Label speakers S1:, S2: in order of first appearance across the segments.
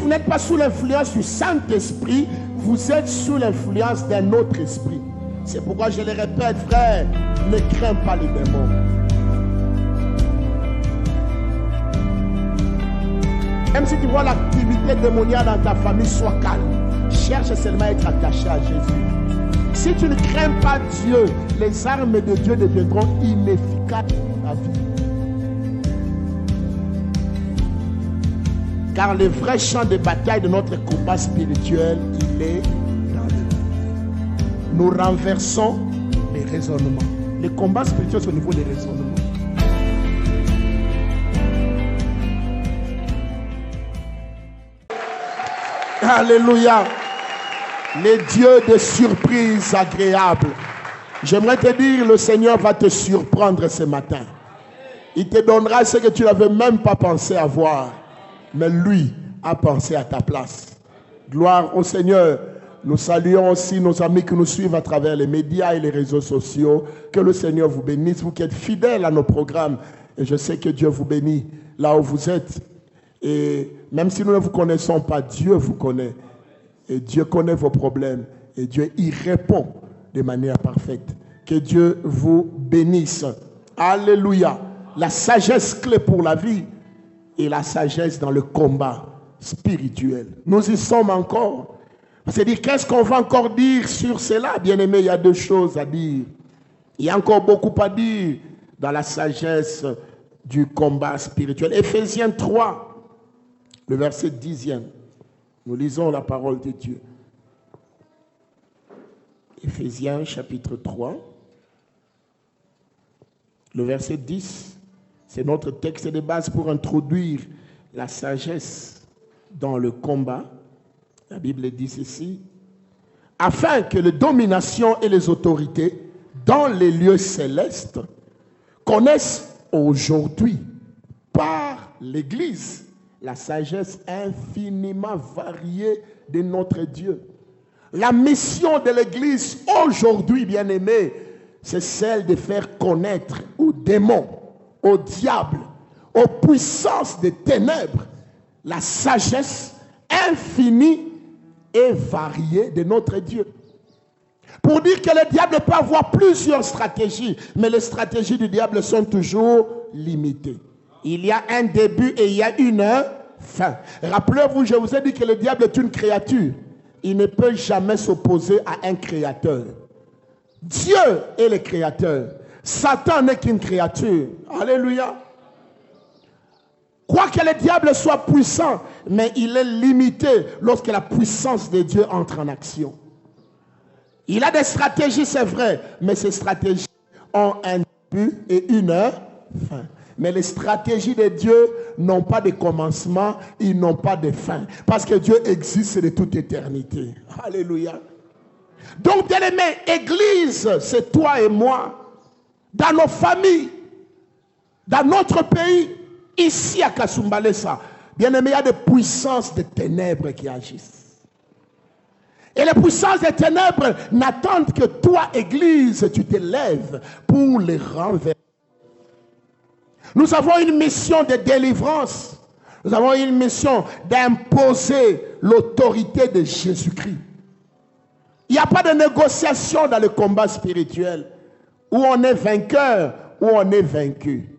S1: vous n'êtes pas sous l'influence du Saint-Esprit, vous êtes sous l'influence d'un autre esprit. C'est pourquoi je le répète, frère, ne crains pas les démons. Même si tu vois l'activité démoniaque dans ta famille, sois calme. Cherche seulement à être attaché à Jésus. Si tu ne crains pas Dieu, les armes de Dieu deviendront inefficaces dans ta vie. Car le vrai champ de bataille de notre combat spirituel, il est dans le monde. Nous renversons les raisonnements. Le combat spirituel, c'est au niveau des raisonnements. Alléluia. Les dieux de surprises agréables. J'aimerais te dire, le Seigneur va te surprendre ce matin. Il te donnera ce que tu n'avais même pas pensé avoir. Mais lui a pensé à ta place. Gloire au Seigneur. Nous saluons aussi nos amis qui nous suivent à travers les médias et les réseaux sociaux. Que le Seigneur vous bénisse, vous qui êtes fidèles à nos programmes. Et je sais que Dieu vous bénit là où vous êtes. Et même si nous ne vous connaissons pas, Dieu vous connaît. Et Dieu connaît vos problèmes. Et Dieu y répond de manière parfaite. Que Dieu vous bénisse. Alléluia. La sagesse clé pour la vie et la sagesse dans le combat spirituel. Nous y sommes encore. C'est-à-dire, qu'est-ce qu'on va encore dire sur cela? Bien-aimé, il y a deux choses à dire. Il y a encore beaucoup à dire dans la sagesse du combat spirituel. Éphésiens 3, le verset 10e. Nous lisons la parole de Dieu. Éphésiens chapitre 3, le verset 10. C'est notre texte de base pour introduire la sagesse dans le combat. La Bible dit ceci. Afin que les dominations et les autorités dans les lieux célestes connaissent aujourd'hui par l'Église la sagesse infiniment variée de notre Dieu. La mission de l'Église aujourd'hui, bien-aimés, c'est celle de faire connaître aux démons, au diable, aux puissances des ténèbres, la sagesse infinie et variée de notre Dieu. Pour dire que le diable peut avoir plusieurs stratégies, mais les stratégies du diable sont toujours limitées. Il y a un début et il y a une fin. Rappelez-vous, je vous ai dit que le diable est une créature. Il ne peut jamais s'opposer à un créateur. Dieu est le créateur. Satan n'est qu'une créature. Alléluia. Quoique le diable soit puissant, mais il est limité lorsque la puissance de Dieu entre en action. Il a des stratégies, c'est vrai, mais ces stratégies ont un début et une fin. Mais les stratégies de Dieu n'ont pas de commencement, ils n'ont pas de fin. Parce que Dieu existe de toute éternité. Alléluia. Donc, bien-aimés, Église, c'est toi et moi. Dans nos familles, dans notre pays, ici à Kasumbalesa, bien-aimés, il y a des puissances de ténèbres qui agissent. Et les puissances des ténèbres n'attendent que toi, Église, tu te lèves pour les renverser. Nous avons une mission de délivrance. Nous avons une mission d'imposer l'autorité de Jésus-Christ. Il n'y a pas de négociation dans le combat spirituel où on est vainqueur, où on est vaincu.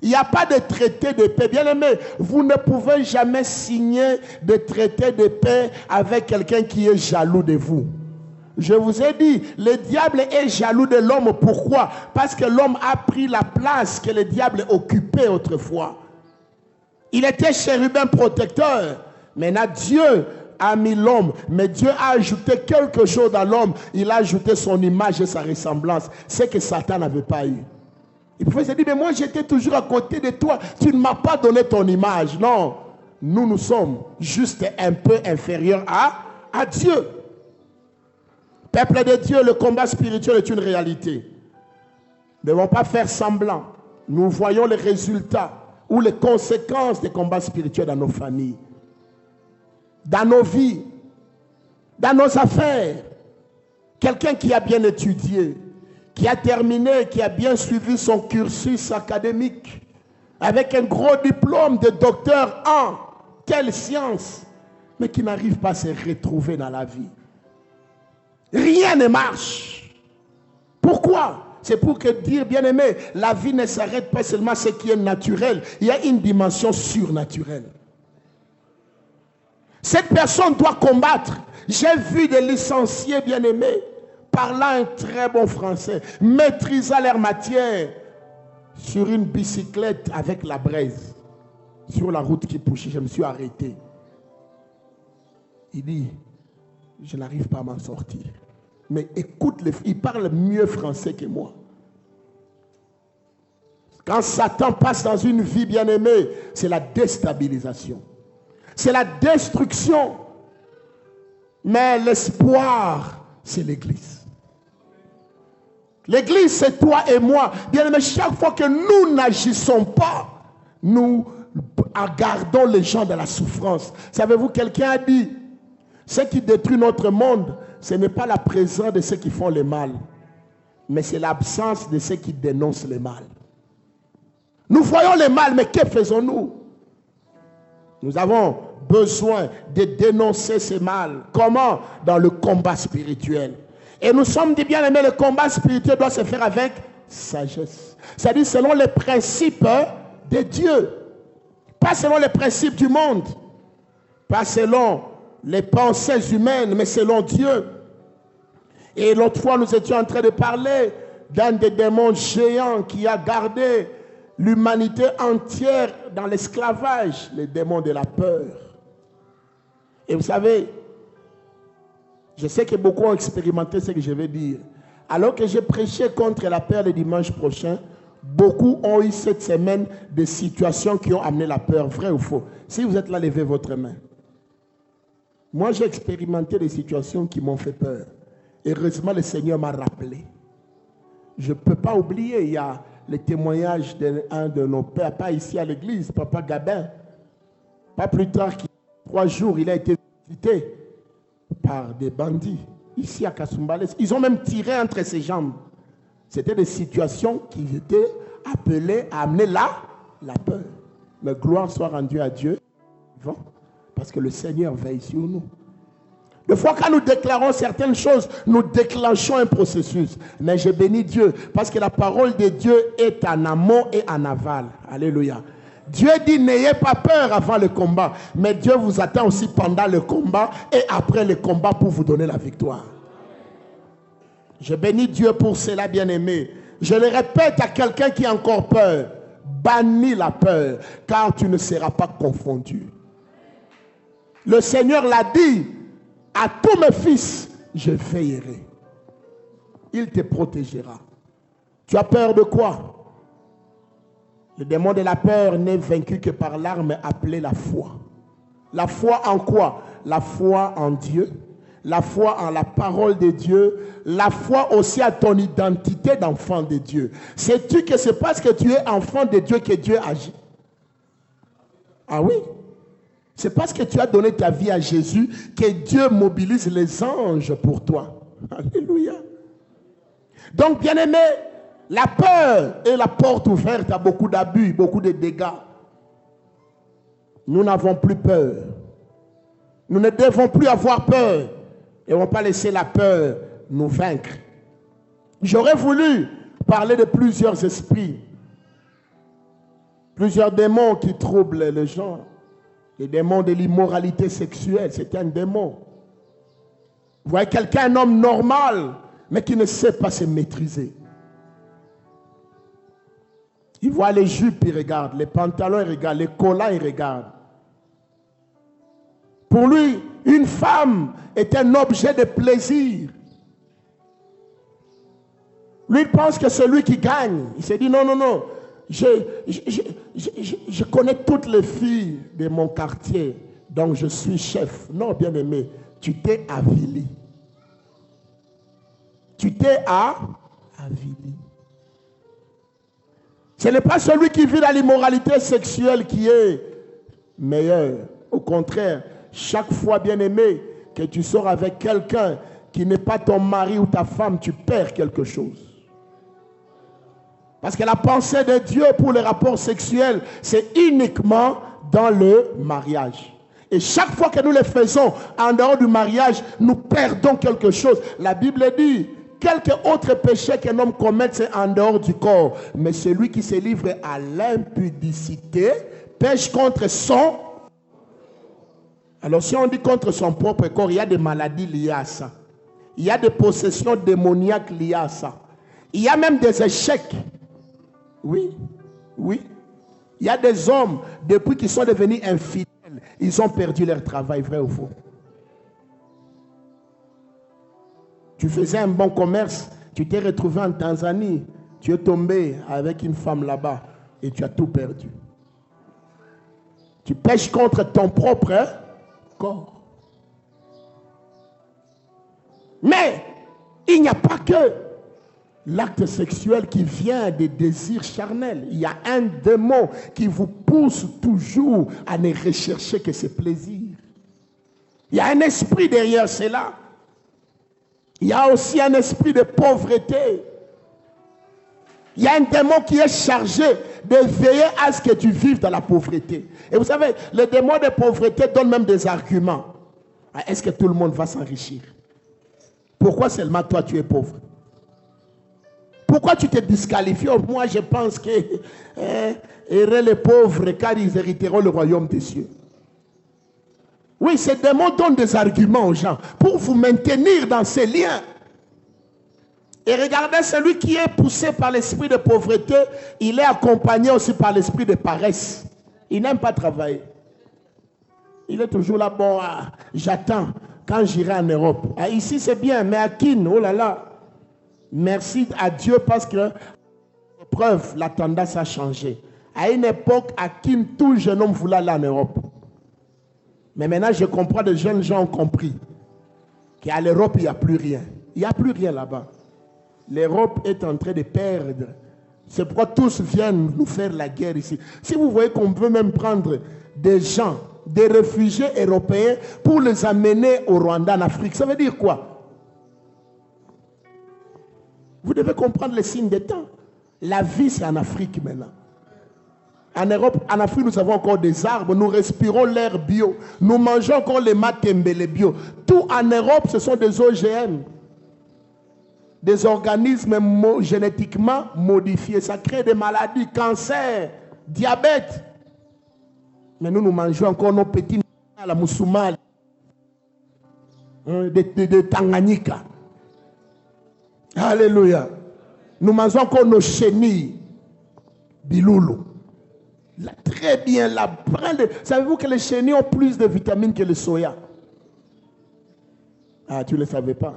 S1: Il n'y a pas de traité de paix. Bien-aimés, vous ne pouvez jamais signer de traité de paix avec quelqu'un qui est jaloux de vous. Je vous ai dit, le diable est jaloux de l'homme. Pourquoi? Parce que l'homme a pris la place que le diable occupait autrefois. Il était chérubin protecteur. Maintenant, Dieu a mis l'homme, mais Dieu a ajouté quelque chose dans l'homme. Il a ajouté son image et sa ressemblance. C'est que Satan n'avait pas eu. Il pouvait se dire, mais moi j'étais toujours à côté de toi. Tu ne m'as pas donné ton image. Non, nous sommes juste un peu inférieurs à Dieu. Peuple de Dieu, le combat spirituel est une réalité. Nous ne devons pas faire semblant. Nous voyons les résultats ou les conséquences des combats spirituels dans nos familles, dans nos vies, dans nos affaires. Quelqu'un qui a bien étudié, qui a terminé, qui a bien suivi son cursus académique, avec un gros diplôme de docteur en telle science, mais qui n'arrivent pas à se retrouver dans la vie. Rien ne marche. Pourquoi? C'est pour que dire, bien-aimé, la vie ne s'arrête pas seulement à ce qui est naturel. Il y a une dimension surnaturelle. Cette personne doit combattre. J'ai vu des licenciés, bien-aimés, parlant un très bon français, maîtrisant leur matière sur une bicyclette avec la braise. Sur la route qui poussait, je me suis arrêté. Il dit, je n'arrive pas à m'en sortir. Mais écoute, il parle mieux français que moi. Quand Satan passe dans une vie bien-aimée, c'est la déstabilisation. C'est la destruction. Mais l'espoir, c'est l'Église. L'Église, c'est toi et moi. Bien-aimé, chaque fois que nous n'agissons pas, nous gardons les gens de la souffrance. Savez-vous, quelqu'un a dit, ce qui détruit notre monde, ce n'est pas la présence de ceux qui font le mal, mais c'est l'absence de ceux qui dénoncent le mal. Nous voyons le mal, mais que faisons-nous? Nous avons besoin de dénoncer ce mal. Comment? Dans le combat spirituel. Et nous sommes dit, bien aimés, le combat spirituel doit se faire avec sagesse. C'est-à-dire selon les principes de Dieu. Pas selon les principes du monde. Pas selon les pensées humaines, mais selon Dieu. Et l'autre fois, nous étions en train de parler d'un des démons géants qui a gardé l'humanité entière dans l'esclavage, les démons de la peur. Et vous savez, je sais que beaucoup ont expérimenté ce que je vais dire. Alors que j'ai prêché contre la peur le dimanche prochain, beaucoup ont eu cette semaine des situations qui ont amené la peur, vrai ou faux. Si vous êtes là, levez votre main. Moi, j'ai expérimenté des situations qui m'ont fait peur. Heureusement, le Seigneur m'a rappelé. Je ne peux pas oublier, il y a le témoignage d'un de nos pères, pas ici à l'église, Papa Gabin. Pas plus tard qu'il y a 3 jours, il a été visité par des bandits, ici à Kasumbalès. Ils ont même tiré entre ses jambes. C'était des situations qui étaient appelées à amener la peur. Mais gloire soit rendue à Dieu, parce que le Seigneur veille sur nous. Des fois, quand nous déclarons certaines choses, nous déclenchons un processus. Mais je bénis Dieu, parce que la parole de Dieu est en amont et en aval. Alléluia. Dieu dit, n'ayez pas peur avant le combat. Mais Dieu vous attend aussi pendant le combat et après le combat pour vous donner la victoire. Je bénis Dieu pour cela, bien-aimé. Je le répète à quelqu'un qui a encore peur. Bannis la peur, car tu ne seras pas confondu. Le Seigneur l'a dit. À tous mes fils, je veillerai. Il te protégera. Tu as peur de quoi? Le démon de la peur n'est vaincu que par l'arme appelée la foi. La foi en quoi? La foi en Dieu, la foi en la parole de Dieu, la foi aussi à ton identité d'enfant de Dieu. Sais-tu que c'est parce que tu es enfant de Dieu que Dieu agit? Ah oui? C'est parce que tu as donné ta vie à Jésus que Dieu mobilise les anges pour toi. Alléluia. Donc, bien-aimé, la peur est la porte ouverte à beaucoup d'abus, beaucoup de dégâts. Nous n'avons plus peur. Nous ne devons plus avoir peur. Et on ne va pas laisser la peur nous vaincre. J'aurais voulu parler de plusieurs esprits, plusieurs démons qui troublent les gens. Les démons de l'immoralité sexuelle, c'est un démon. Vous voyez quelqu'un, un homme normal, mais qui ne sait pas se maîtriser. Il voit les jupes, il regarde, les pantalons, il regarde, les collants, il regarde. Pour lui, une femme est un objet de plaisir. Lui, il pense que c'est lui qui gagne. Il se dit, non, non, non. Je connais toutes les filles de mon quartier, donc je suis chef. Non, bien-aimé, tu t'es avili. Tu t'es avili. Ce n'est pas celui qui vit dans l'immoralité sexuelle qui est meilleur. Au contraire, chaque fois, bien-aimé, que tu sors avec quelqu'un qui n'est pas ton mari ou ta femme, tu perds quelque chose. Parce que la pensée de Dieu pour les rapports sexuels, c'est uniquement dans le mariage. Et chaque fois que nous le faisons en dehors du mariage, nous perdons quelque chose. La Bible dit, quelque autre péché qu'un homme commette, c'est en dehors du corps. Mais celui qui se livre à l'impudicité pêche contre son... Alors si on dit contre son propre corps, il y a des maladies liées à ça. Il y a des possessions démoniaques liées à ça. Il y a même des échecs. Oui, oui. Il y a des hommes, depuis qu'ils sont devenus infidèles, ils ont perdu leur travail, vrai ou faux? Tu faisais un bon commerce, tu t'es retrouvé en Tanzanie, tu es tombé avec une femme là-bas et tu as tout perdu. Tu pêches contre ton propre corps. Mais il n'y a pas que l'acte sexuel qui vient des désirs charnels. Il y a un démon qui vous pousse toujours à ne rechercher que ses plaisirs. Il y a un esprit derrière cela. Il y a aussi un esprit de pauvreté. Il y a un démon qui est chargé de veiller à ce que tu vives dans la pauvreté. Et vous savez, le démon de pauvreté donne même des arguments. Est-ce que tout le monde va s'enrichir? Pourquoi seulement toi tu es pauvre? Pourquoi tu te disqualifies? Oh, moi je pense que heureux les pauvres car ils hériteront le royaume des cieux. Oui, ces démons donnent des arguments aux gens pour vous maintenir dans ces liens. Et regardez, celui qui est poussé par l'esprit de pauvreté, il est accompagné aussi par l'esprit de paresse. Il n'aime pas travailler. Il est toujours là, bon, j'attends quand j'irai en Europe. Ici c'est bien, mais à Kin, oh là là. Merci à Dieu parce que, preuve, la tendance a changé. À une époque, à Kin, tout jeune homme voulait aller en Europe. Mais maintenant, je comprends, de jeunes gens ont compris qu'à l'Europe, il n'y a plus rien. Il n'y a plus rien là-bas. L'Europe est en train de perdre. C'est pourquoi tous viennent nous faire la guerre ici. Si vous voyez qu'on veut même prendre des gens, des réfugiés européens, pour les amener au Rwanda, en Afrique, ça veut dire quoi? Vous devez comprendre les signes des temps. La vie, c'est en Afrique maintenant. En Europe, en Afrique, nous avons encore des arbres, nous respirons l'air bio, nous mangeons encore les matembele bio. Tout en Europe, ce sont des OGM, des organismes génétiquement modifiés. Ça crée des maladies, cancer, diabète. Mais nous mangeons encore nos petits à la Moussoumali, de Tanganyika. Alléluia. Nous mangeons encore nos chenilles, biloulou. Là, très bien, la brinde. Savez-vous que les chenilles ont plus de vitamines que le soya? Ah, tu ne le savais pas.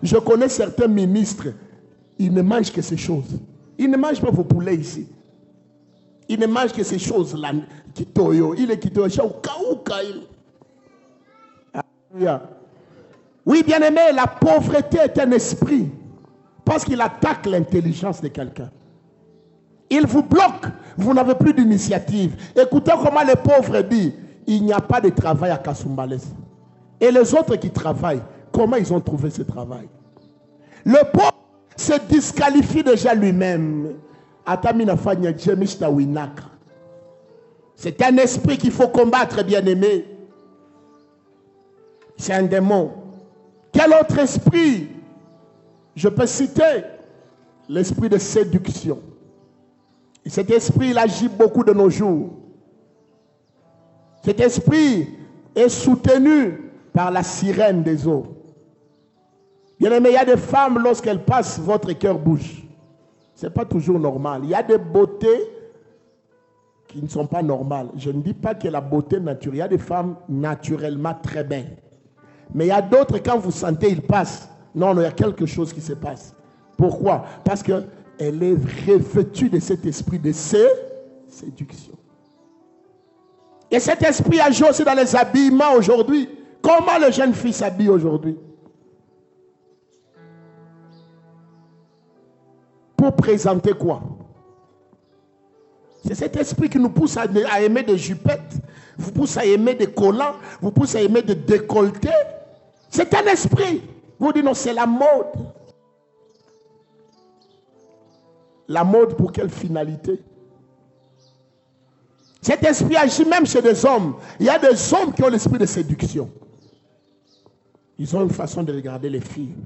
S1: Je connais certains ministres, ils ne mangent que ces choses. Ils ne mangent pas vos poulets ici. Ils ne mangent que ces choses-là. Kitoyo, il est kitoyo. Oui, bien aimé, la pauvreté est un esprit. Parce qu'il attaque l'intelligence de quelqu'un. Il vous bloque. Vous n'avez plus d'initiative. Écoutez comment les pauvres disent. Il n'y a pas de travail à Kasumbalès. Et les autres qui travaillent, comment ils ont trouvé ce travail? Le pauvre se disqualifie déjà lui-même. C'est un esprit qu'il faut combattre, bien-aimé. C'est un démon. Quel autre esprit? Je peux citer l'esprit de séduction. Et cet esprit, il agit beaucoup de nos jours. Cet esprit est soutenu par la sirène des eaux. Bien aimé, il y a des femmes, lorsqu'elles passent, votre cœur bouge. Ce n'est pas toujours normal. Il y a des beautés qui ne sont pas normales. Je ne dis pas que la beauté naturelle, il y a des femmes naturellement très belles. Mais il y a d'autres, quand vous sentez, ils passent. Non, il y a quelque chose qui se passe. Pourquoi? Parce qu'elle est revêtue de cet esprit de séduction. Et cet esprit agit aussi dans les habillements aujourd'hui. Comment les jeunes filles s'habillent aujourd'hui? Pour présenter quoi? C'est cet esprit qui nous pousse à aimer des jupettes, vous pousse à aimer des collants, vous pousse à aimer des décolletés. C'est un esprit. Vous dites non, c'est la mode. La mode pour quelle finalité? Cet esprit agit même chez des hommes. Il y a des hommes qui ont l'esprit de séduction. Ils ont une façon de regarder les filles.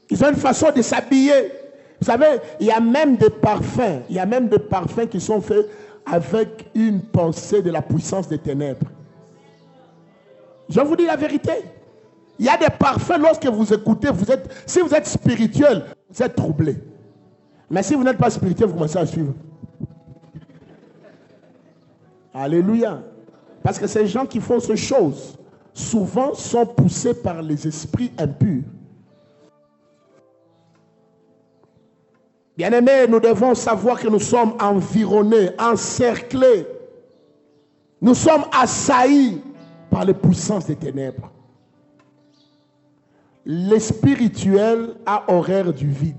S1: Ils ont une façon de s'habiller. Vous savez, il y a même des parfums. Il y a même des parfums qui sont faits avec une pensée de la puissance des ténèbres. Je vous dis la vérité. Il y a des parfums, lorsque vous écoutez, si vous êtes spirituel, vous êtes troublé. Mais si vous n'êtes pas spirituel, vous commencez à suivre. Alléluia. Parce que ces gens qui font ces choses, souvent sont poussés par les esprits impurs. Bien-aimés, nous devons savoir que nous sommes environnés, encerclés. Nous sommes assaillis par les puissances des ténèbres. Le spirituel a horreur du vide.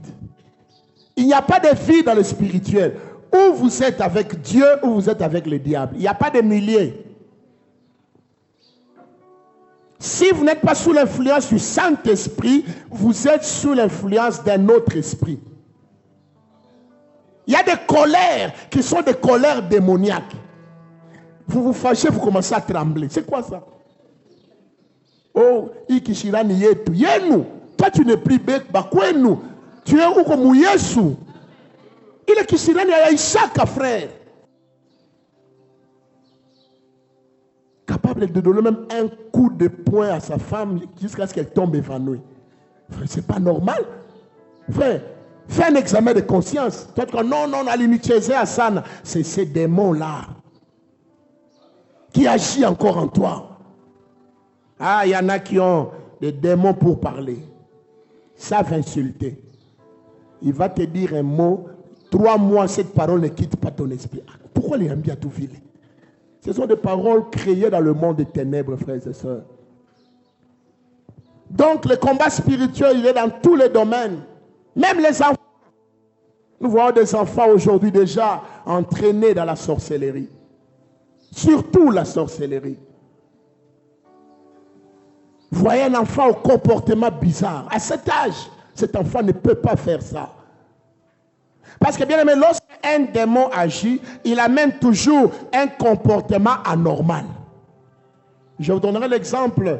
S1: Il n'y a pas de vide dans le spirituel. Ou vous êtes avec Dieu, ou vous êtes avec le diable. Il n'y a pas de milieu. Si vous n'êtes pas sous l'influence du Saint-Esprit, vous êtes sous l'influence d'un autre esprit. Il y a des colères qui sont des colères démoniaques. Vous vous fâchez, vous commencez à trembler. C'est quoi ça? Oh, ikishirani yetu. Yenu. Toi, tu n'es plus bête. Bakwenu. Tu es où comme Yesu? Il est kishirani à Isaac, frère. Capable de donner même un coup de poing à sa femme jusqu'à ce qu'elle tombe évanouie. Frère, c'est pas normal. Frère, fais un examen de conscience. Toi, tu dis non, alinitié à Sana. C'est ces démons-là qui agissent encore en toi. Ah, il y en a qui ont des démons pour parler. Savent insulter. Il va te dire un mot. 3 mois, cette parole ne quitte pas ton esprit. Pourquoi les amis à tout filer? Ce sont des paroles créées dans le monde des ténèbres, frères et sœurs. Donc, le combat spirituel, il est dans tous les domaines. Même les enfants. Nous voyons des enfants aujourd'hui déjà entraînés dans la sorcellerie. Surtout la sorcellerie. Vous voyez un enfant au comportement bizarre. À cet âge, cet enfant ne peut pas faire ça. Parce que bien aimé, lorsqu'un démon agit, il amène toujours un comportement anormal. Je vous donnerai l'exemple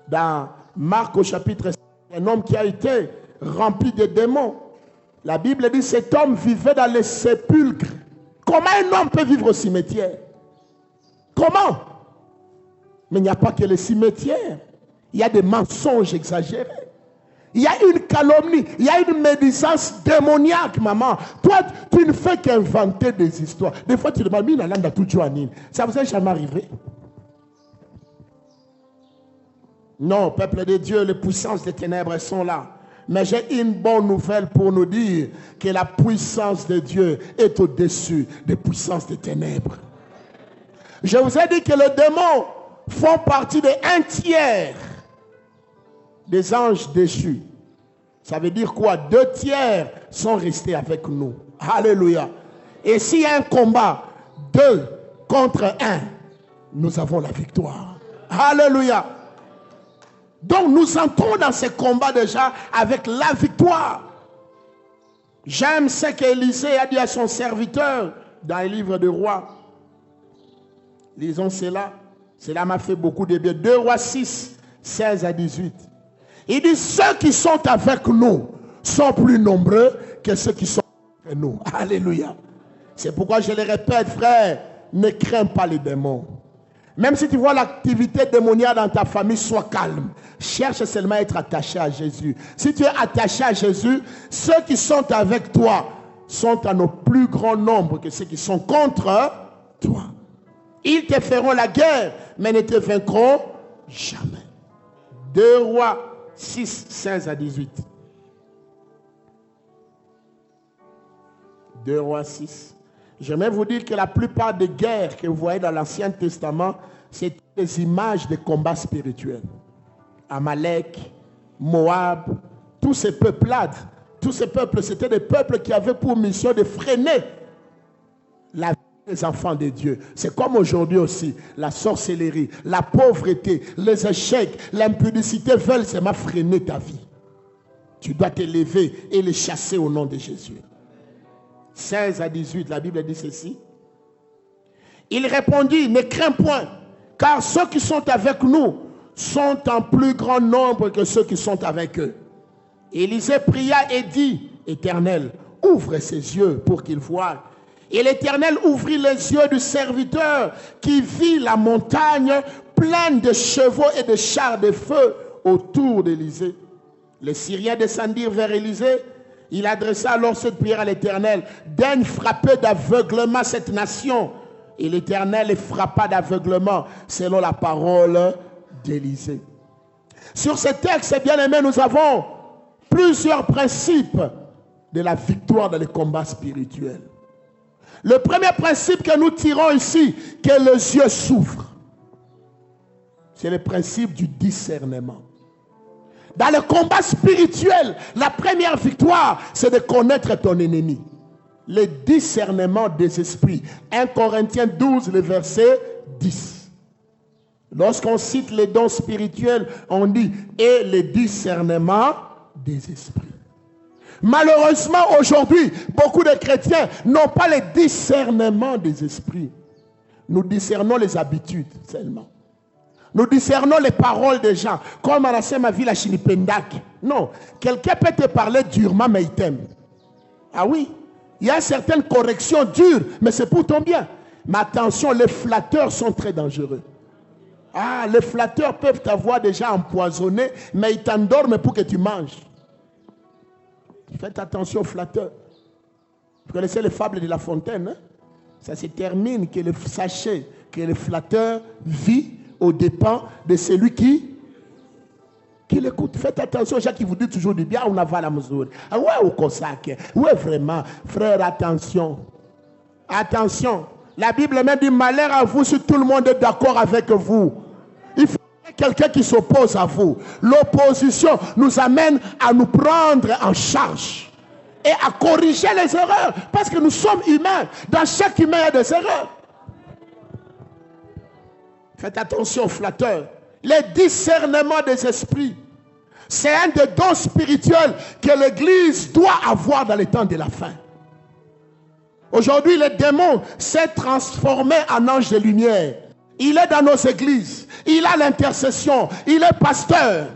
S1: dans Marc au chapitre 5, un homme qui a été rempli de démons. La Bible dit que cet homme vivait dans les sépulcres. Comment un homme peut vivre au cimetière? Comment? Mais il n'y a pas que les cimetières. Il y a des mensonges exagérés. Il y a une calomnie. Il y a une médisance démoniaque, maman. Toi, tu ne fais qu'inventer des histoires. Des fois, tu te demandes, ça vous est jamais arrivé? Non, peuple de Dieu, les puissances des ténèbres sont là. Mais j'ai une bonne nouvelle pour nous dire que la puissance de Dieu est au-dessus des puissances des ténèbres. Je vous ai dit que les démons font partie de 1/3 des anges déchus. Ça veut dire quoi? 2/3 sont restés avec nous. Alléluia. Et s'il y a un combat, 2 contre 1, nous avons la victoire. Alléluia. Donc nous entrons dans ce combat déjà avec la victoire. J'aime ce qu'Élisée a dit à son serviteur dans le livre de Rois. Lisons cela. Cela m'a fait beaucoup de bien. 2 Rois 6, 16 à 18. Il dit, ceux qui sont avec nous sont plus nombreux que ceux qui sont avec nous. Alléluia. C'est pourquoi je le répète, frère, ne crains pas les démons. Même si tu vois l'activité démoniaque dans ta famille, sois calme. Cherche seulement à être attaché à Jésus. Si tu es attaché à Jésus, ceux qui sont avec toi sont en au plus grand nombre que ceux qui sont contre toi. Ils te feront la guerre, mais ne te vaincront jamais. 2 Rois 6, 16 à 18. 2 Rois 6. J'aimerais vous dire que la plupart des guerres que vous voyez dans l'Ancien Testament, c'est des images de combats spirituels. Amalek, Moab, tous ces peuples-là, c'était des peuples qui avaient pour mission de freiner la vie des enfants de Dieu. C'est comme aujourd'hui aussi, la sorcellerie, la pauvreté, les échecs, l'impudicité veulent seulement freiner ta vie. Tu dois t'élever et les chasser au nom de Jésus. 16 à 18, la Bible dit ceci. Il répondit, ne crains point, car ceux qui sont avec nous sont en plus grand nombre que ceux qui sont avec eux. Élisée pria et dit, Éternel, ouvre ses yeux pour qu'il voie. Et l'Éternel ouvrit les yeux du serviteur qui vit la montagne pleine de chevaux et de chars de feu autour d'Élisée. Les Syriens descendirent vers Élisée. Il adressa alors cette prière à l'Éternel. Daigne frapper d'aveuglement cette nation. Et l'Éternel les frappa d'aveuglement selon la parole d'Élisée. Sur ce texte, bien aimé, nous avons plusieurs principes de la victoire dans les combats spirituels. Le premier principe que nous tirons ici, que les yeux s'ouvrent, c'est le principe du discernement. Dans le combat spirituel, la première victoire, c'est de connaître ton ennemi. Le discernement des esprits. 1 Corinthiens 12, le verset 10. Lorsqu'on cite les dons spirituels, on dit « et le discernement des esprits ». Malheureusement, aujourd'hui, beaucoup de chrétiens n'ont pas le discernement des esprits. Nous discernons les habitudes seulement. Nous discernons les paroles des gens. Comme à ma ville à Chinipendak. Non, quelqu'un peut te parler durement, mais il t'aime. Ah oui, il y a certaines corrections dures, mais c'est pour ton bien. Mais attention, les flatteurs sont très dangereux. Ah, les flatteurs peuvent t'avoir déjà empoisonné, mais ils t'endorment pour que tu manges. Faites attention aux flatteurs. Vous connaissez les fables de La Fontaine, hein? Ça se termine que sachez que le flatteur vit aux dépens de celui qui l'écoute. Faites attention aux gens qui vous disent toujours du bien. On avale la mesure. Ah ouais, au Cossack. Ouais, vraiment. Frère, attention. Attention. La Bible même dit malheur à vous si tout le monde est d'accord avec vous. Il faut quelqu'un qui s'oppose à vous. L'opposition nous amène à nous prendre en charge et à corriger les erreurs. Parce que nous sommes humains. Dans chaque humain, il y a des erreurs. Faites attention aux flatteurs. Le discernement des esprits, c'est un des dons spirituels que l'Église doit avoir dans les temps de la fin. Aujourd'hui, le démon s'est transformé en ange de lumière. Il est dans nos églises. Il a l'intercession. Il est pasteur.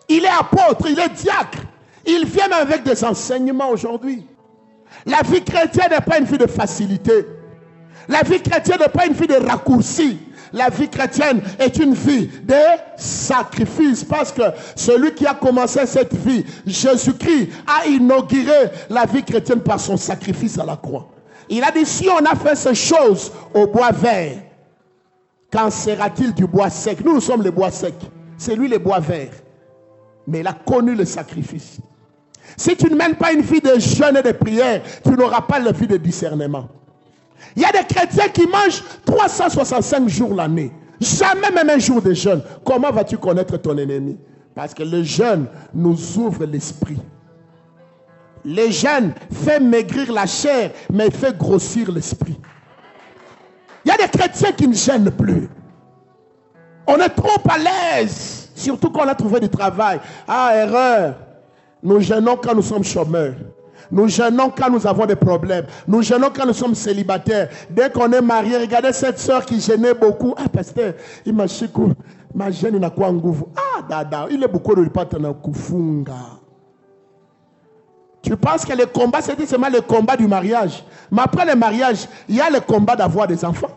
S1: Il est apôtre. Il est diacre. Il vient même avec des enseignements aujourd'hui. La vie chrétienne n'est pas une vie de facilité. La vie chrétienne n'est pas une vie de raccourci. La vie chrétienne est une vie de sacrifice parce que celui qui a commencé cette vie, Jésus-Christ, a inauguré la vie chrétienne par son sacrifice à la croix. Il a dit, si on a fait ces choses au bois vert, qu'en sera-t-il du bois sec? Nous sommes les bois secs. C'est lui les bois verts. Mais il a connu le sacrifice. Si tu ne mènes pas une vie de jeûne et de prière, tu n'auras pas la vie de discernement. Il y a des chrétiens qui mangent 365 jours l'année. Jamais même un jour de jeûne. Comment vas-tu connaître ton ennemi? Parce que le jeûne nous ouvre l'esprit. Le jeûne fait maigrir la chair, mais fait grossir l'esprit. Il y a des chrétiens qui ne jeûnent plus. On est trop à l'aise. Surtout quand on a trouvé du travail. Ah, erreur. Nous jeûnons quand nous sommes chômeurs. Nous jeûnons quand nous avons des problèmes. Nous jeûnons quand nous sommes célibataires. Dès qu'on est marié, regardez cette soeur qui jeûnait beaucoup. Ah, pasteur, il m'a chico. Ma jeûne n'a quoi en goût. Ah, dada, il est beaucoup de pâte dans kufunga. Tu penses que le combat, c'était seulement le combat du mariage. Mais après le mariage, il y a le combat d'avoir des enfants.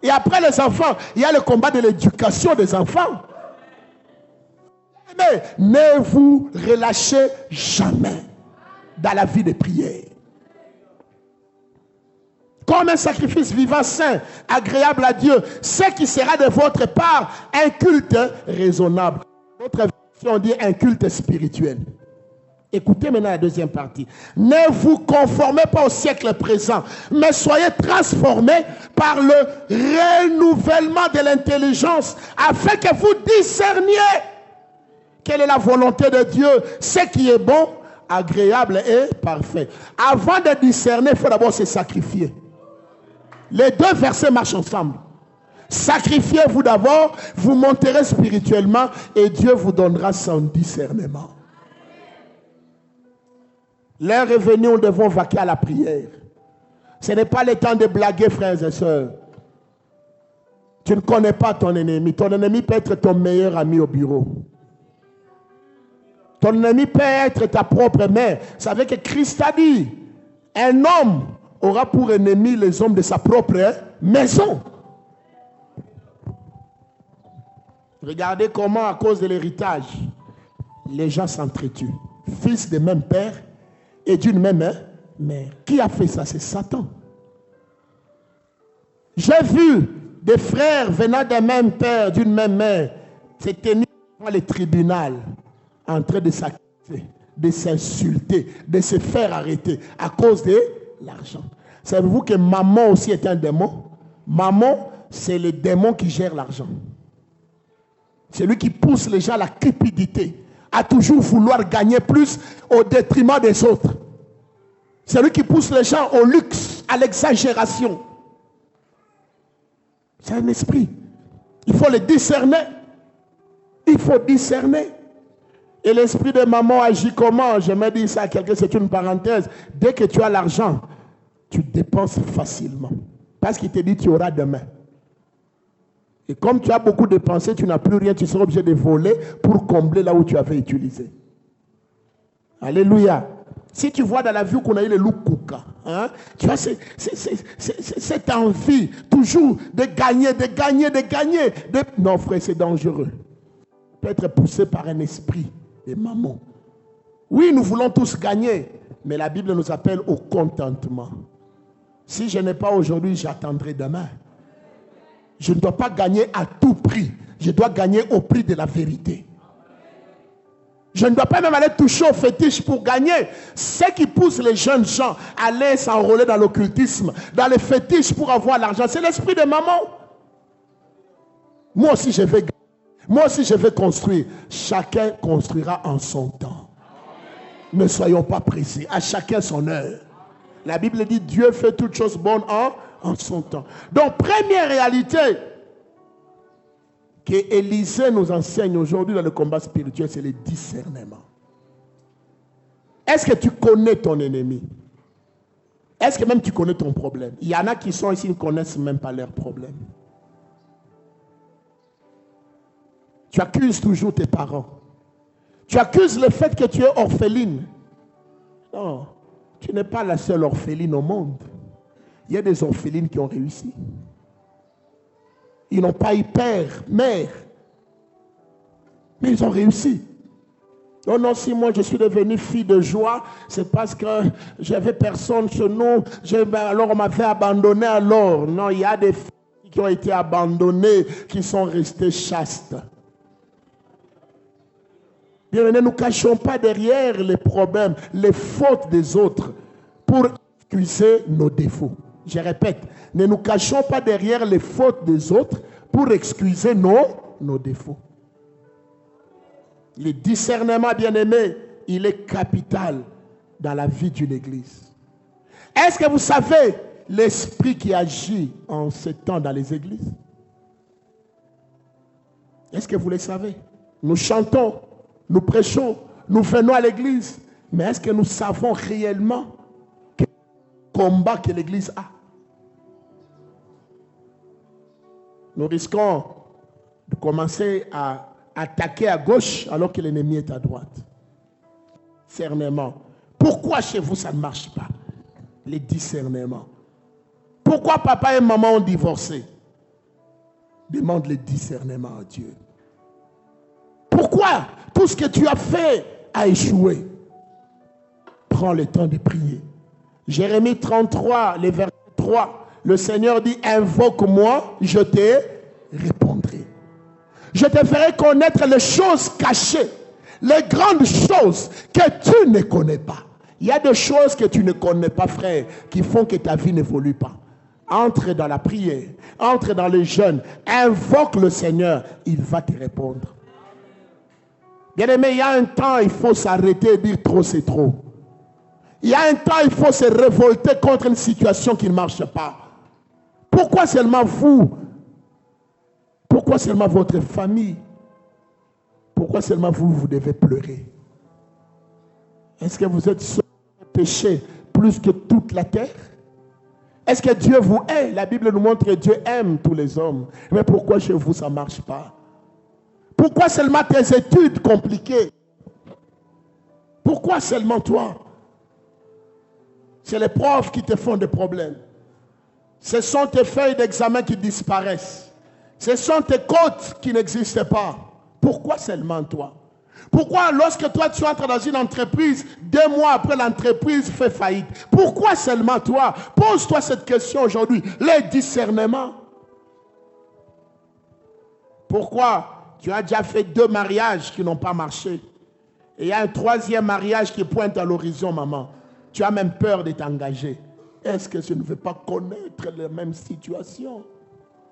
S1: Et après les enfants, il y a le combat de l'éducation des enfants. Mais ne vous relâchez jamais dans la vie de prière. Comme un sacrifice vivant, saint, agréable à Dieu, ce qui sera de votre part un culte raisonnable. Notre version dit un culte spirituel. Écoutez maintenant la deuxième partie. Ne vous conformez pas au siècle présent, mais soyez transformés par le renouvellement de l'intelligence, afin que vous discerniez quelle est la volonté de Dieu, ce qui est bon, agréable et parfait. Avant de discerner, il faut d'abord se sacrifier. Les deux versets marchent ensemble. Sacrifiez-vous d'abord, vous monterez spirituellement, et Dieu vous donnera son discernement. L'heure est venue où nous devons vaquer à la prière. Ce n'est pas le temps de blaguer, frères et sœurs. Tu ne connais pas ton ennemi. Ton ennemi peut être ton meilleur ami au bureau. Ton ennemi peut être ta propre mère. Vous savez que Christ a dit, un homme aura pour ennemi les hommes de sa propre maison. Regardez comment, à cause de l'héritage, les gens s'entretuent. Fils de même père et d'une même mère. Qui a fait ça? C'est Satan. J'ai vu des frères venant d'un même père, d'une même mère, se tenir devant le tribunal, en train de s'accuser, de s'insulter, de se faire arrêter à cause de l'argent. Savez-vous que maman aussi est un démon? Maman, c'est le démon qui gère l'argent. C'est lui qui pousse les gens à la cupidité, à toujours vouloir gagner plus au détriment des autres. C'est lui qui pousse les gens au luxe, à l'exagération. C'est un esprit. Il faut le discerner. Il faut discerner. Et l'esprit de maman agit comment? Je me dis ça à quelqu'un, c'est une parenthèse. Dès que tu as l'argent, tu dépenses facilement. Parce qu'il te dit tu auras demain. Et comme tu as beaucoup dépensé, tu n'as plus rien, tu seras obligé de voler pour combler là où tu avais utilisé. Alléluia. Si tu vois dans la vie qu'on a eu le loup kouka, hein, tu as cette envie toujours de gagner. Non frère, c'est dangereux. Peut être poussé par un esprit de maman. Oui, nous voulons tous gagner, mais la Bible nous appelle au contentement. Si je n'ai pas aujourd'hui, j'attendrai demain. Je ne dois pas gagner à tout prix. Je dois gagner au prix de la vérité. Je ne dois pas même aller toucher au fétiche pour gagner. Ce qui pousse les jeunes gens à aller s'enrôler dans l'occultisme, dans les fétiches pour avoir l'argent, c'est l'esprit de maman. Moi aussi je vais gagner. Moi aussi je vais construire. Chacun construira en son temps. Ne soyons pas pressés. À chacun son heure. La Bible dit Dieu fait toutes choses bonnes en son temps. Donc première réalité que Élisée nous enseigne aujourd'hui dans le combat spirituel, c'est le discernement. Est-ce que tu connais ton ennemi? Est-ce que même tu connais ton problème? Il y en a qui sont ici, ils ne connaissent même pas leurs problèmes. Tu accuses toujours tes parents. Tu accuses le fait que tu es orpheline. Non, tu n'es pas la seule orpheline au monde. Il y a des orphelines qui ont réussi. Ils n'ont pas eu père, mère. Mais ils ont réussi. Non, non, si moi je suis devenue fille de joie, c'est parce que j'avais personne chez nous. Alors on m'avait abandonné alors. Non, il y a des filles qui ont été abandonnées, qui sont restées chastes. Bien, ne nous cachons pas derrière les problèmes, les fautes des autres pour excuser nos défauts. Je répète, ne nous cachons pas derrière les fautes des autres pour excuser nos défauts. Le discernement, bien-aimé, il est capital dans la vie d'une église. Est-ce que vous savez l'esprit qui agit en ce temps dans les églises? Est-ce que vous le savez? Nous chantons, nous prêchons, nous venons à l'église, mais est-ce que nous savons réellement quel combat que l'église a? Nous risquons de commencer à attaquer à gauche alors que l'ennemi est à droite. Discernement. Pourquoi chez vous ça ne marche pas? Les discernements. Pourquoi papa et maman ont divorcé? Demande le discernement à Dieu. Pourquoi tout ce que tu as fait a échoué? Prends le temps de prier. Jérémie 33, le verset 3. Le Seigneur dit, invoque-moi, je te répondrai. Je te ferai connaître les choses cachées, les grandes choses que tu ne connais pas. Il y a des choses que tu ne connais pas, frère, qui font que ta vie n'évolue pas. Entre dans la prière, entre dans le jeûne, invoque le Seigneur, il va te répondre. Bien-aimé, il y a un temps, il faut s'arrêter et dire trop, c'est trop. Il y a un temps, il faut se révolter contre une situation qui ne marche pas. Pourquoi seulement vous? Pourquoi seulement votre famille? Pourquoi seulement vous devez pleurer? Est-ce que vous êtes seul péché plus que toute la terre? Est-ce que Dieu vous hait? La Bible nous montre que Dieu aime tous les hommes. Mais pourquoi chez vous, ça ne marche pas? Pourquoi seulement tes études compliquées? Pourquoi seulement toi? C'est les profs qui te font des problèmes. Ce sont tes feuilles d'examen qui disparaissent. Ce sont tes cotes qui n'existent pas. Pourquoi seulement toi? Pourquoi lorsque toi tu entres dans une entreprise, 2 mois après l'entreprise fait faillite? Pourquoi seulement toi? Pose-toi cette question aujourd'hui. Les discernements. Pourquoi tu as déjà fait 2 mariages qui n'ont pas marché? Et il y a un 3e mariage qui pointe à l'horizon, maman. Tu as même peur de t'engager. Est-ce que je ne veux pas connaître les mêmes situations?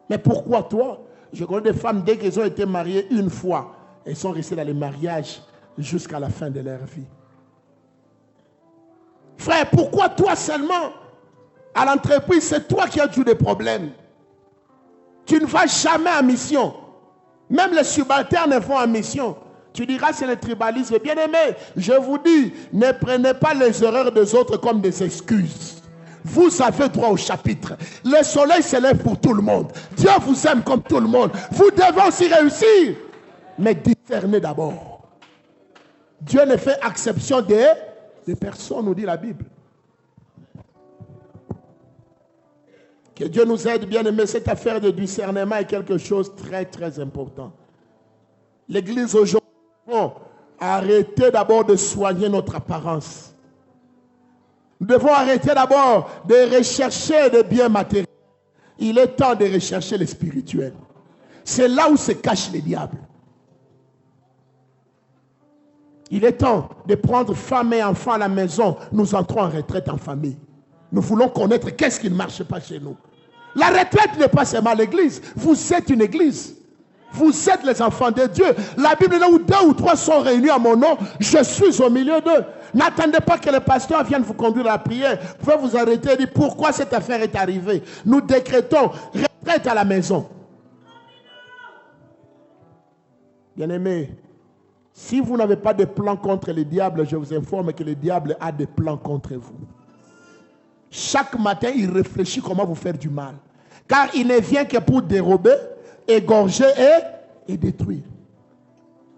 S1: Mais pourquoi toi? Je connais des femmes, dès qu'elles ont été mariées une fois, elles sont restées dans les mariages jusqu'à la fin de leur vie. Frère, pourquoi toi seulement? À l'entreprise, c'est toi qui as eu des problèmes. Tu ne vas jamais en mission. Même les subalternes vont en mission. Tu diras, c'est le tribalisme. Bien-aimé, je vous dis, ne prenez pas les erreurs des autres comme des excuses. Vous avez droit au chapitre. Le soleil se lève pour tout le monde. Dieu vous aime comme tout le monde. Vous devez aussi réussir. Mais discernez d'abord. Dieu ne fait exception des personnes, nous dit la Bible. Que Dieu nous aide, bien aimé. Cette affaire de discernement est quelque chose de très, très important. L'Église aujourd'hui, arrêter d'abord de soigner notre apparence. Nous devons arrêter d'abord de rechercher des biens matériels. Il est temps de rechercher les spirituels. C'est là où se cache le diable. Il est temps de prendre femme et enfants à la maison. Nous entrons en retraite en famille. Nous voulons connaître qu'est-ce qui ne marche pas chez nous. La retraite n'est pas seulement l'église. Vous êtes une église. Vous êtes les enfants de Dieu. La Bible dit où 2 ou 3 sont réunis à mon nom, je suis au milieu d'eux. N'attendez pas que le pasteur vienne vous conduire à la prière. Vous pouvez vous arrêter et dire pourquoi cette affaire est arrivée. Nous décrétons retraite à la maison. Bien-aimés, si vous n'avez pas de plan contre le diable, je vous informe que le diable a des plans contre vous. Chaque matin, il réfléchit comment vous faire du mal. Car il ne vient que pour dérober, égorger et détruire.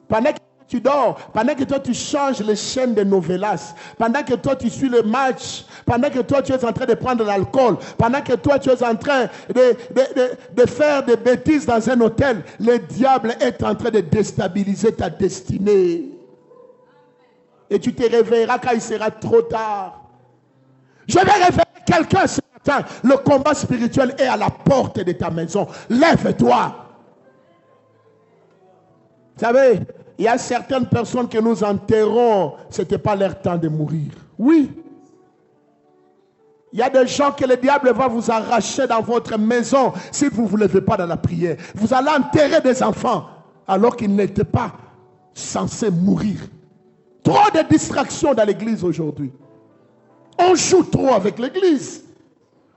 S1: Pendant que tu dors, pendant que toi tu changes les chaînes de novelas, pendant que toi tu suis le match, pendant que toi tu es en train de prendre l'alcool, pendant que toi tu es en train de faire des bêtises dans un hôtel, le diable est en train de déstabiliser ta destinée. Et tu te réveilleras quand il sera trop tard. Je vais réveiller quelqu'un ce matin. Le combat spirituel est à la porte de ta maison. Lève-toi. Vous savez, il y a certaines personnes que nous enterrons. Ce n'était pas leur temps de mourir. Oui. Il y a des gens que le diable va vous arracher dans votre maison si vous ne vous levez pas dans la prière. Vous allez enterrer des enfants alors qu'ils n'étaient pas censés mourir. Trop de distractions dans l'église aujourd'hui. On joue trop avec l'église.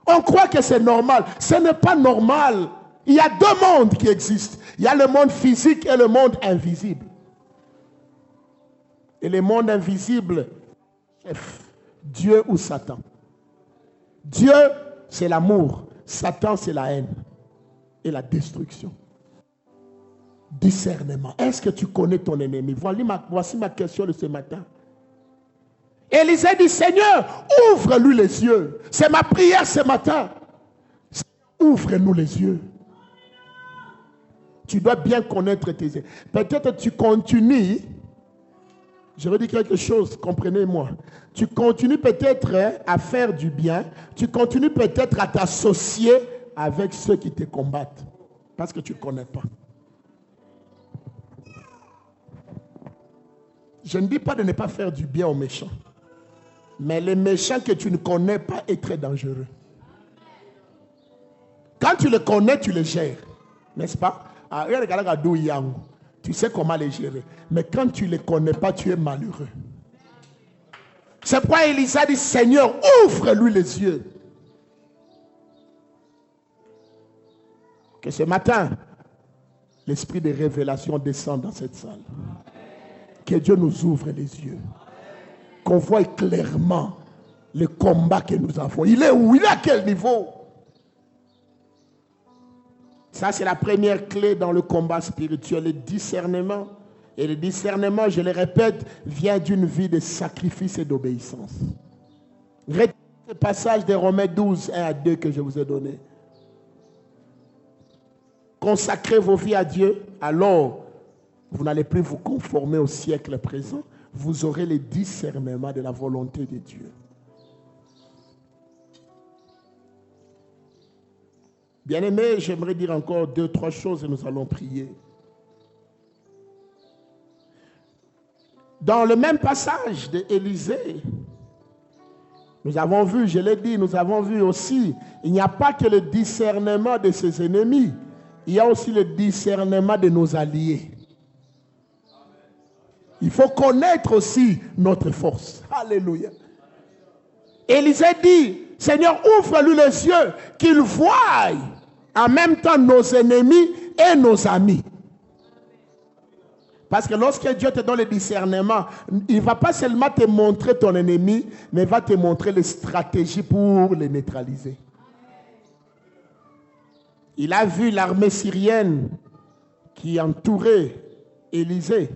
S1: On croit que c'est normal. Ce n'est pas normal. Il y a 2 mondes qui existent. Il y a le monde physique et le monde invisible. Et le monde invisible, chef, Dieu ou Satan. Dieu, c'est l'amour. Satan, c'est la haine et la destruction. Discernement. Est-ce que tu connais ton ennemi? Voici ma question de ce matin. Élisée dit, Seigneur, ouvre-lui les yeux. C'est ma prière ce matin. Ouvre-nous les yeux. Tu dois bien connaître tes yeux. Peut-être tu continues. Je veux dire quelque chose, comprenez-moi. Tu continues peut-être à faire du bien. Tu continues peut-être à t'associer avec ceux qui te combattent. Parce que tu ne connais pas. Je ne dis pas de ne pas faire du bien aux méchants. Mais les méchants que tu ne connais pas est très dangereux. Quand tu les connais, tu les gères. N'est-ce pas? Tu sais comment les gérer. Mais quand tu ne les connais pas, tu es malheureux. C'est pourquoi Élisa dit, Seigneur, ouvre-lui les yeux. Que ce matin, l'esprit de révélation descende dans cette salle. Que Dieu nous ouvre les yeux. Qu'on voit clairement le combat que nous avons. Il est où? Il est à quel niveau? Ça, c'est la première clé dans le combat spirituel, le discernement. Et le discernement, je le répète, vient d'une vie de sacrifice et d'obéissance. Retenez ce passage de Romains 12, 1 à 2 que je vous ai donné. Consacrez vos vies à Dieu, alors vous n'allez plus vous conformer au siècle présent. Vous aurez le discernement de la volonté de Dieu. Bien-aimés, j'aimerais dire encore 2-3 choses et nous allons prier. Dans le même passage d'Élisée, nous avons vu, je l'ai dit, nous avons vu aussi, il n'y a pas que le discernement de ses ennemis, il y a aussi le discernement de nos alliés. Il faut connaître aussi notre force. Alléluia. Élisée dit, Seigneur, ouvre-lui les yeux, qu'il voie en même temps nos ennemis et nos amis. Parce que lorsque Dieu te donne le discernement, il ne va pas seulement te montrer ton ennemi, mais il va te montrer les stratégies pour les neutraliser. Il a vu l'armée syrienne qui entourait Élisée,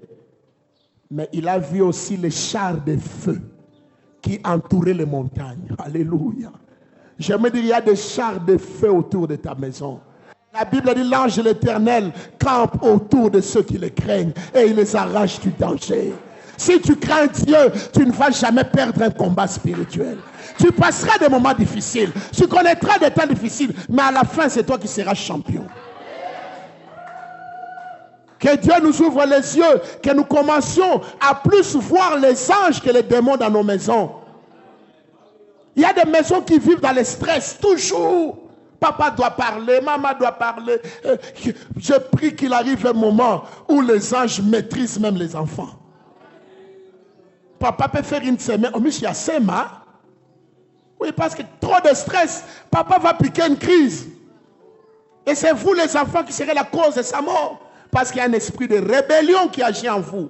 S1: mais il a vu aussi les chars de feu qui entouraient les montagnes. Alléluia. J'aimerais dire, il y a des chars de feu autour de ta maison. La Bible dit, l'ange de l'Éternel campe autour de ceux qui le craignent et il les arrache du danger. Si tu crains Dieu, tu ne vas jamais perdre un combat spirituel. Tu passeras des moments difficiles, tu connaîtras des temps difficiles, mais à la fin, c'est toi qui seras champion. Que Dieu nous ouvre les yeux, que nous commencions à plus voir les anges que les démons dans nos maisons. Il y a des maisons qui vivent dans le stress, toujours. Papa doit parler, maman doit parler. Je prie qu'il arrive un moment où les anges maîtrisent même les enfants. Papa peut faire une semaine. Oh, mais il y a Sema. Oui, parce que trop de stress, papa va piquer une crise. Et c'est vous les enfants qui serez la cause de sa mort. Parce qu'il y a un esprit de rébellion qui agit en vous.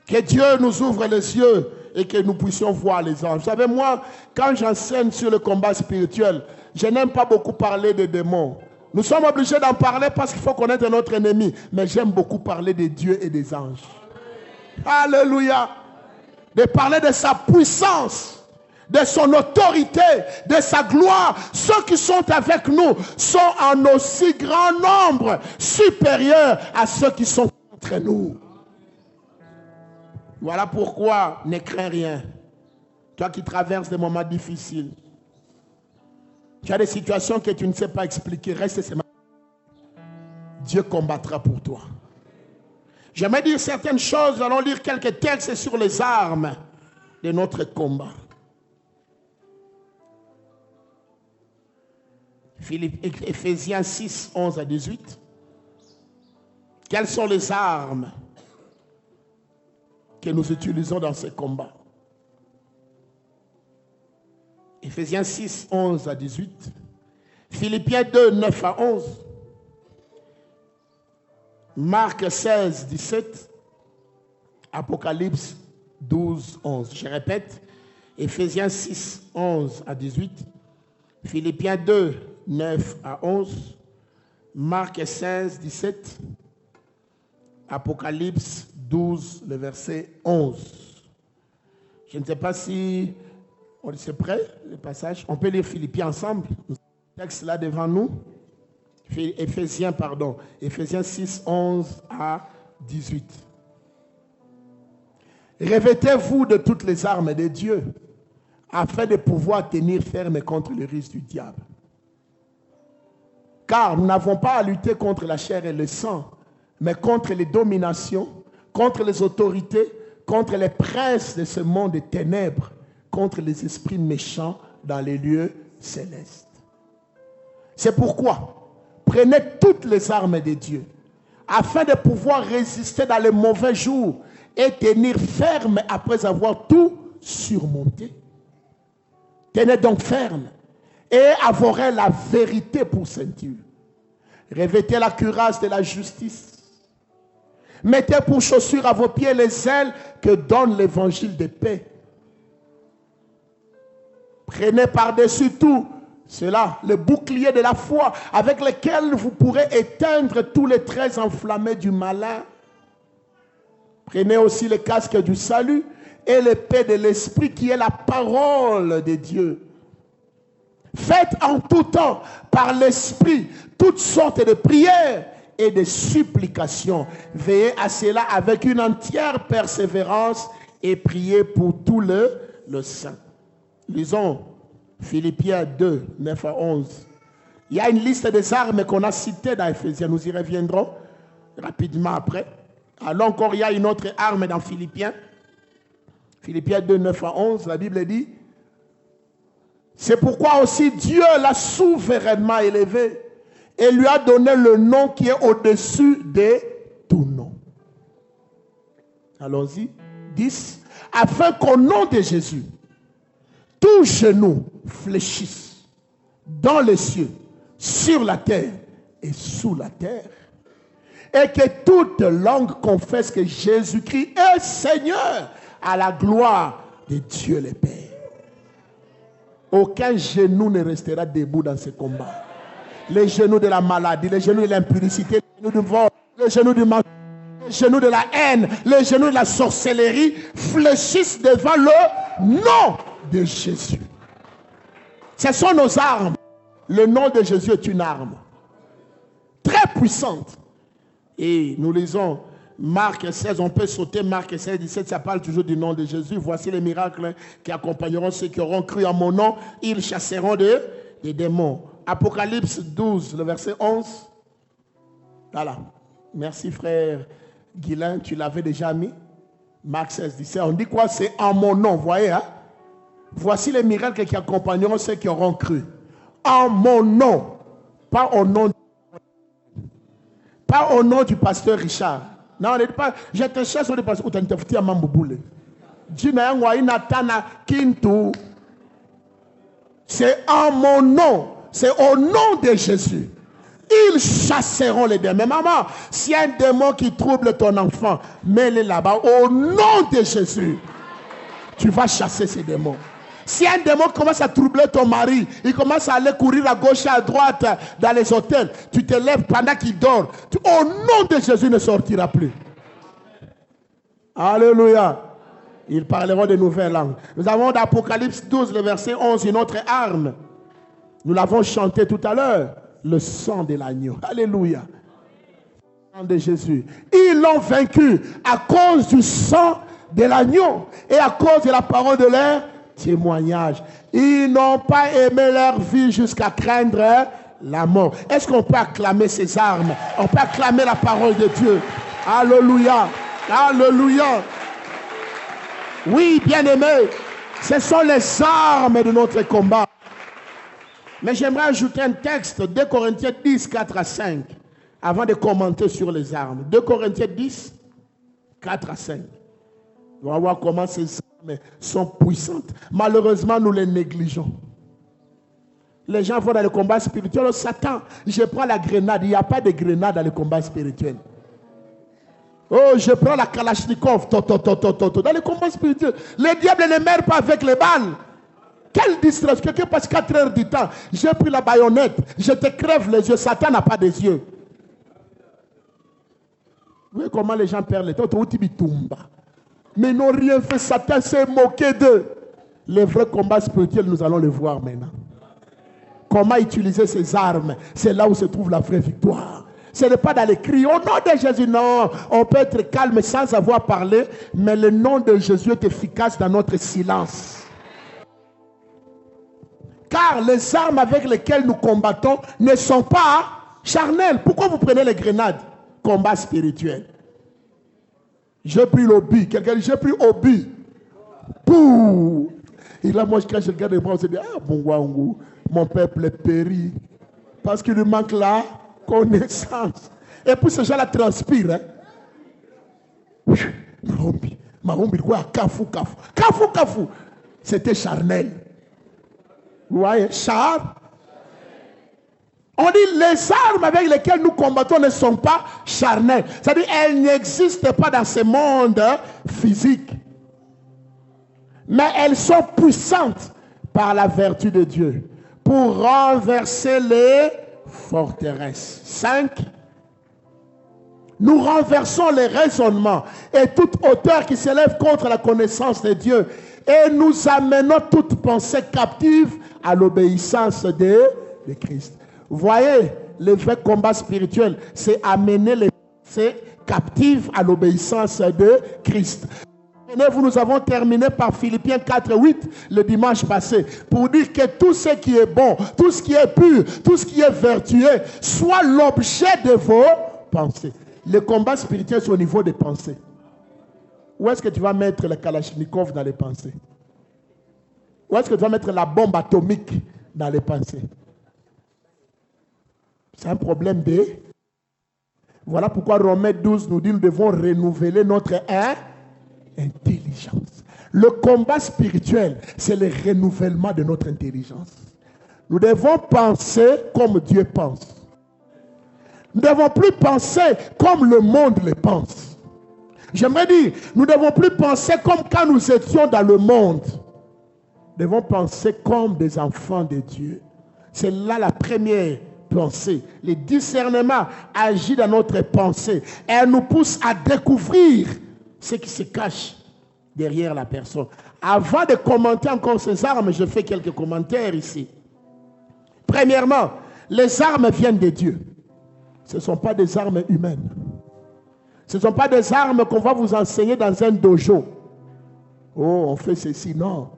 S1: Que Dieu nous ouvre les yeux et que nous puissions voir les anges. Vous savez, moi, quand j'enseigne sur le combat spirituel, je n'aime pas beaucoup parler des démons. Nous sommes obligés d'en parler parce qu'il faut connaître notre ennemi. Mais j'aime beaucoup parler de Dieu et des anges. Alléluia. De parler de sa puissance, de son autorité, de sa gloire. Ceux qui sont avec nous sont en aussi grand nombre, supérieurs à ceux qui sont contre nous. Voilà pourquoi ne crains rien. Toi qui traverses des moments difficiles, tu as des situations que tu ne sais pas expliquer, reste ces moments. Dieu combattra pour toi. J'aimerais dire certaines choses, nous allons lire quelques textes sur les armes de notre combat. Éphésiens 6, 11 à 18. Quelles sont les armes que nous utilisons dans ce combat? Éphésiens 6, 11 à 18. Philippiens 2, 9 à 11. Marc 16, 17. Apocalypse 12, 11. Je répète. Éphésiens 6, 11 à 18. Philippiens 2, 9 à 11. Marc 16, 17. Apocalypse 12, le verset 11. Je ne sais pas si on est prêt, le passage. On peut lire Philippiens ensemble. Le texte là devant nous. Éphésiens 6, 11 à 18. Revêtez-vous de toutes les armes de Dieu, afin de pouvoir tenir ferme contre le risque du diable. Car nous n'avons pas à lutter contre la chair et le sang, mais contre les dominations, contre les autorités, contre les princes de ce monde des ténèbres, contre les esprits méchants dans les lieux célestes. C'est pourquoi, prenez toutes les armes de Dieu, afin de pouvoir résister dans les mauvais jours et tenir ferme après avoir tout surmonté. Tenez donc ferme et arborez la vérité pour ceinture. Revêtez la cuirasse de la justice. Mettez pour chaussures à vos pieds les ailes que donne l'évangile de paix. Prenez par-dessus tout cela, le bouclier de la foi, avec lequel vous pourrez éteindre tous les traits enflammés du malin. Prenez aussi le casque du salut et l'épée de l'esprit qui est la parole de Dieu. Faites en tout temps par l'esprit toutes sortes de prières et de supplications. Veillez à cela avec une entière persévérance et priez pour tout le saint. Lisons Philippiens 2, 9 à 11. Il y a une liste des armes qu'on a citées dans Éphésiens. Nous y reviendrons rapidement après. Alors encore, il y a une autre arme dans Philippiens. Philippiens 2, 9 à 11, la Bible dit: c'est pourquoi aussi Dieu l'a souverainement élevé et lui a donné le nom qui est au-dessus de tout nom. Allons-y. 10. Afin qu'au nom de Jésus, tout genou fléchisse dans les cieux, sur la terre et sous la terre. Et que toute langue confesse que Jésus-Christ est Seigneur, à la gloire de Dieu le Père. Aucun genou ne restera debout dans ce combat. Les genoux de la maladie, les genoux de l'impudicité, les genoux du vol, les genoux du mensonge, les genoux de la haine, les genoux de la sorcellerie fléchissent devant le nom de Jésus. Ce sont nos armes. Le nom de Jésus est une arme très puissante. Et nous lisons Marc 16, on peut sauter Marc 16, 17, ça parle toujours du nom de Jésus. Voici les miracles qui accompagneront ceux qui auront cru en mon nom. Ils chasseront des démons. Apocalypse 12, le verset 11. Voilà. Merci frère Guilain, tu l'avais déjà mis. Marc 16, 17. On dit quoi? C'est en mon nom, vous voyez, hein? Voici les miracles qui accompagneront ceux qui auront cru. En mon nom. Pas au nom du pasteur Richard. Non, on ne dit pas, je te cherche sur le pasteur. Ou tu te fais à Mamboboule. C'est en mon nom. C'est au nom de Jésus. Ils chasseront les démons. Mais maman, s'il y a un démon qui trouble ton enfant, mets-le là-bas. Au nom de Jésus, tu vas chasser ces démons. Si un démon commence à troubler ton mari, il commence à aller courir à gauche et à droite dans les hôtels, tu te lèves pendant qu'il dort. Au nom de Jésus, il ne sortira plus. Alléluia. Ils parleront de nouvelles langues. Nous avons dans Apocalypse 12, le verset 11, une autre arme. Nous l'avons chanté tout à l'heure. Le sang de l'agneau. Alléluia. Le sang de Jésus. Ils l'ont vaincu à cause du sang de l'agneau et à cause de la parole de leur témoignage. Ils n'ont pas aimé leur vie jusqu'à craindre la mort. Est-ce qu'on peut acclamer ces armes? On peut acclamer la parole de Dieu. Alléluia. Alléluia. Oui, bien-aimés, ce sont les armes de notre combat. Mais j'aimerais ajouter un texte, 2 Corinthiens 10, 4 à 5, avant de commenter sur les armes. 2 Corinthiens 10, 4 à 5. On va voir comment ces armes sont puissantes. Malheureusement, nous les négligeons. Les gens vont dans le combat spirituel. Oh, Satan, je prends la grenade. Il n'y a pas de grenade dans le combat spirituel. Oh, je prends la Kalachnikov. Dans le combat spirituel, le diable ne meurt pas avec les balles. Quelle distraction. Quelqu'un passe 4 heures du temps. J'ai pris la baïonnette. Je te crève les yeux. Satan n'a pas des yeux. Vous voyez comment les gens perdent le temps. Mais ils n'ont rien fait. Satan s'est moqué d'eux. Les vrais combats spirituels, nous allons les voir maintenant. Comment utiliser ces armes? C'est là où se trouve la vraie victoire. Ce n'est pas dans les cris. Au nom de Jésus, non. On peut être calme sans avoir parlé. Mais le nom de Jésus est efficace dans notre silence. Car les armes avec lesquelles nous combattons ne sont pas charnelles. Pourquoi vous prenez les grenades? Combat spirituel. J'ai pris l'obus. Quelqu'un dit, j'ai pris obus. Pouh! Et là, moi, quand je regarde les bras, je dis, ah, bon, Wangou, mon peuple est péri. Parce qu'il lui manque la connaissance. Et puis, ces gens-là transpirent. Hein? Marombi, quoi? Kafou. C'était charnel. Vous voyez, char. On dit les armes avec lesquelles nous combattons ne sont pas charnelles. C'est-à-dire elles n'existent pas dans ce monde physique. Mais elles sont puissantes par la vertu de Dieu pour renverser les forteresses. 5. Nous renversons les raisonnements et toute hauteur qui s'élève contre la connaissance de Dieu et nous amenons toute pensée captive à l'obéissance de Christ. Vous voyez, le vrai combat spirituel, c'est amener les pensées captives à l'obéissance de Christ. Vous, nous avons terminé par Philippiens 4:8 le dimanche passé pour dire que tout ce qui est bon, tout ce qui est pur, tout ce qui est vertueux soit l'objet de vos pensées. Le combat spirituel, c'est au niveau des pensées. Où est-ce que tu vas mettre le Kalachnikov dans les pensées? Où est-ce que tu vas mettre la bombe atomique dans les pensées? C'est un problème de... Voilà pourquoi Romains 12 nous dit que nous devons renouveler notre intelligence. Le combat spirituel, c'est le renouvellement de notre intelligence. Nous devons penser comme Dieu pense. Nous ne devons plus penser comme le monde le pense. J'aimerais dire, nous ne devons plus penser comme quand nous étions dans le monde. Nous devons penser comme des enfants de Dieu. C'est là la première pensée. Le discernement agit dans notre pensée. Elle nous pousse à découvrir ce qui se cache derrière la personne. Avant de commenter encore ces armes, je fais quelques commentaires ici. Premièrement, les armes viennent de Dieu. Ce ne sont pas des armes humaines. Ce ne sont pas des armes qu'on va vous enseigner dans un dojo. Oh, on fait ceci. Non.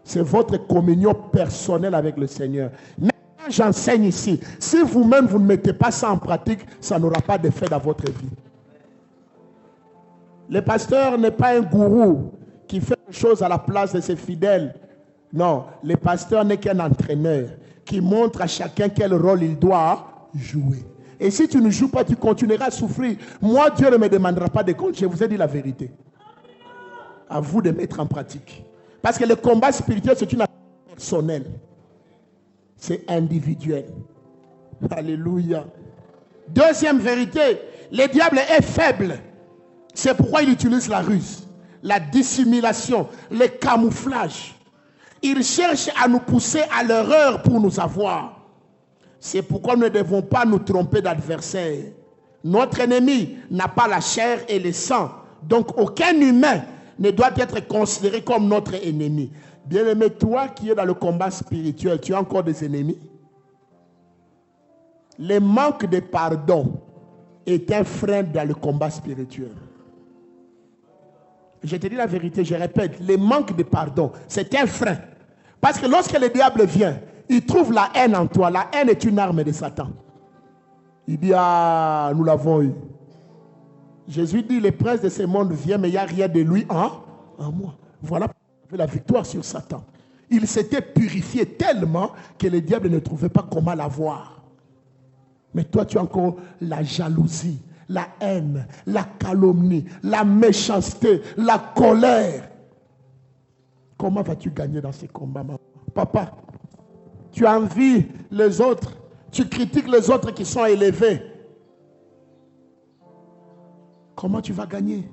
S1: C'est votre communion personnelle avec le Seigneur. Mais quand j'enseigne ici, si vous-même vous ne mettez pas ça en pratique, ça n'aura pas d'effet dans votre vie. Le pasteur n'est pas un gourou qui fait des choses à la place de ses fidèles. Non, le pasteur n'est qu'un entraîneur qui montre à chacun quel rôle il doit jouer. Et si tu ne joues pas, tu continueras à souffrir. Moi, Dieu ne me demandera pas de compte. Je vous ai dit la vérité. À vous de mettre en pratique. Parce que le combat spirituel, c'est une affaire personnelle. C'est individuel. Alléluia. Deuxième vérité, le diable est faible. C'est pourquoi il utilise la ruse, la dissimulation, le camouflage. Il cherche à nous pousser à l'erreur pour nous avoir. C'est pourquoi nous ne devons pas nous tromper d'adversaire. Notre ennemi n'a pas la chair et le sang. Donc aucun humain ne doit être considéré comme notre ennemi. Bien-aimé, toi qui es dans le combat spirituel, tu as encore des ennemis? Le manque de pardon est un frein dans le combat spirituel. Je te dis la vérité, je répète, le manque de pardon, c'est un frein. Parce que lorsque le diable vient, il trouve la haine en toi. La haine est une arme de Satan. Il dit, ah, nous l'avons eu. Jésus dit, le prince de ce monde vient, mais il n'y a rien de lui en moi. Voilà la victoire sur Satan. Il s'était purifié tellement que le diable ne trouvait pas comment l'avoir. Mais toi, tu as encore la jalousie, la haine, la calomnie, la méchanceté, la colère. Comment vas-tu gagner dans ces combats, maman? Papa, tu envies les autres, tu critiques les autres qui sont élevés. Comment tu vas gagner?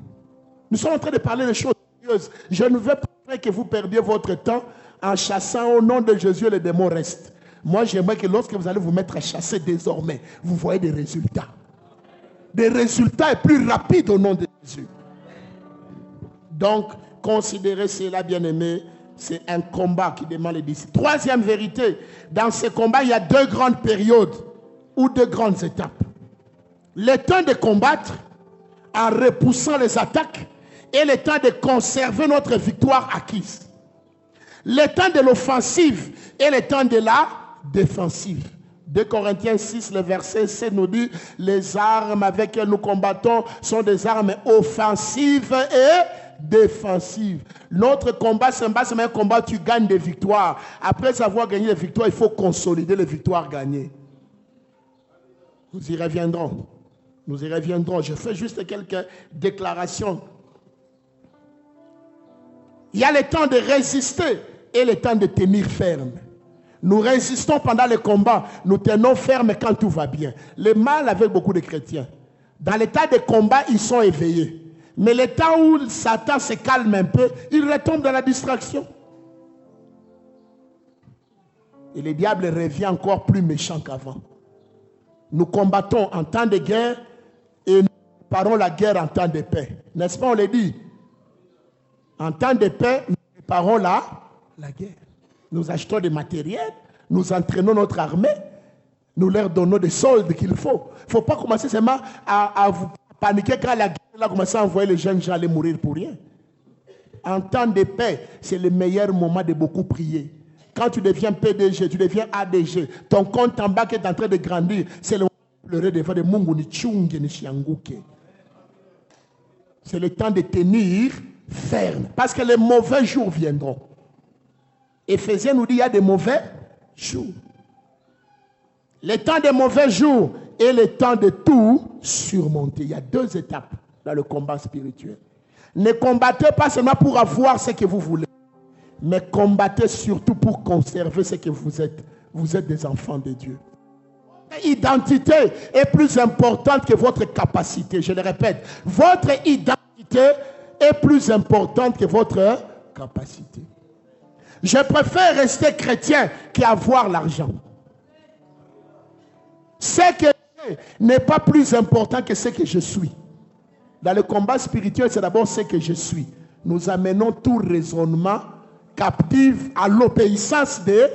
S1: Nous sommes en train de parler de choses sérieuses. Je ne veux pas que vous perdiez votre temps en chassant au nom de Jésus, les démons restent. Moi, j'aimerais que lorsque vous allez vous mettre à chasser désormais, vous voyez des résultats. Des résultats plus rapides au nom de Jésus. Donc, considérez cela, bien-aimés, c'est un combat qui demande les disciples. Troisième vérité, dans ce combat, il y a deux grandes périodes ou deux grandes étapes. Le temps de combattre en repoussant les attaques et le temps de conserver notre victoire acquise. Le temps de l'offensive et le temps de la défensive. 2 Corinthiens 6, le verset 7 nous dit, les armes avec lesquelles nous combattons sont des armes offensives et défensive. Notre combat, c'est un combat où tu gagnes des victoires. Après avoir gagné des victoires, il faut consolider les victoires gagnées. Nous y reviendrons. Nous y reviendrons. Je fais juste quelques déclarations. Il y a le temps de résister et le temps de tenir ferme. Nous résistons pendant le combat. Nous tenons ferme quand tout va bien. Le mal avec beaucoup de chrétiens. Dans l'état de combat, ils sont éveillés. Mais le temps où Satan se calme un peu, il retombe dans la distraction. Et le diable revient encore plus méchant qu'avant. Nous combattons en temps de guerre et nous préparons la guerre en temps de paix. N'est-ce pas, on le dit? En temps de paix, nous préparons la guerre. Nous achetons des matériels, nous entraînons notre armée, nous leur donnons des soldes qu'il faut. Il ne faut pas commencer seulement à vous paniquer quand la guerre a commencé à envoyer les jeunes gens aller mourir pour rien. En temps de paix, c'est le meilleur moment de beaucoup prier. Quand tu deviens PDG, tu deviens ADG, ton compte en banque est en train de grandir, c'est le moment de pleurer devant des mungu ni chunge ni shianguke. C'est le temps de tenir ferme, parce que les mauvais jours viendront. Éphésiens nous dit qu'il y a des mauvais jours. Le temps des mauvais jours et le temps de tout surmonter. Il y a 2 étapes dans le combat spirituel. Ne combattez pas seulement pour avoir ce que vous voulez, mais combattez surtout pour conserver ce que vous êtes. Vous êtes des enfants de Dieu. Votre identité est plus importante que votre capacité. Je le répète, votre identité est plus importante que votre capacité. Je préfère rester chrétien qu'avoir l'argent. Ce que je n'est pas plus important que ce que je suis. Dans le combat spirituel, c'est d'abord ce que je suis. Nous amenons tout raisonnement captif à l'obéissance de...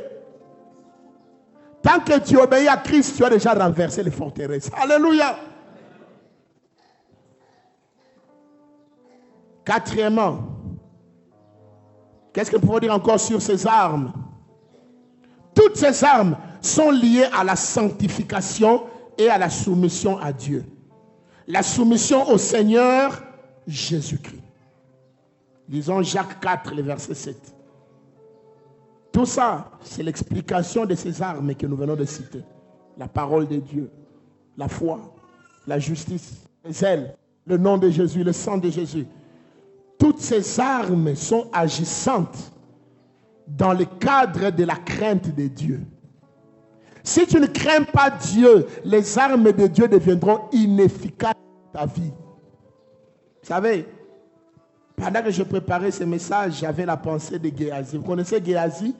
S1: Tant que tu obéis à Christ, tu as déjà renversé les forteresses. Alléluia. Quatrièmement, qu'est-ce que nous pouvons dire encore sur ces armes? Toutes ces armes sont liées à la sanctification et à la soumission à Dieu. La soumission au Seigneur Jésus-Christ. Lisons Jacques 4, le verset 7. Tout ça, c'est l'explication de ces armes que nous venons de citer. La parole de Dieu, la foi, la justice, les ailes, le nom de Jésus, le sang de Jésus. Toutes ces armes sont agissantes dans le cadre de la crainte de Dieu. Si tu ne crains pas Dieu, les armes de Dieu deviendront inefficaces dans ta vie. Vous savez, pendant que je préparais ce message, j'avais la pensée de Géasi. Vous connaissez Géasi?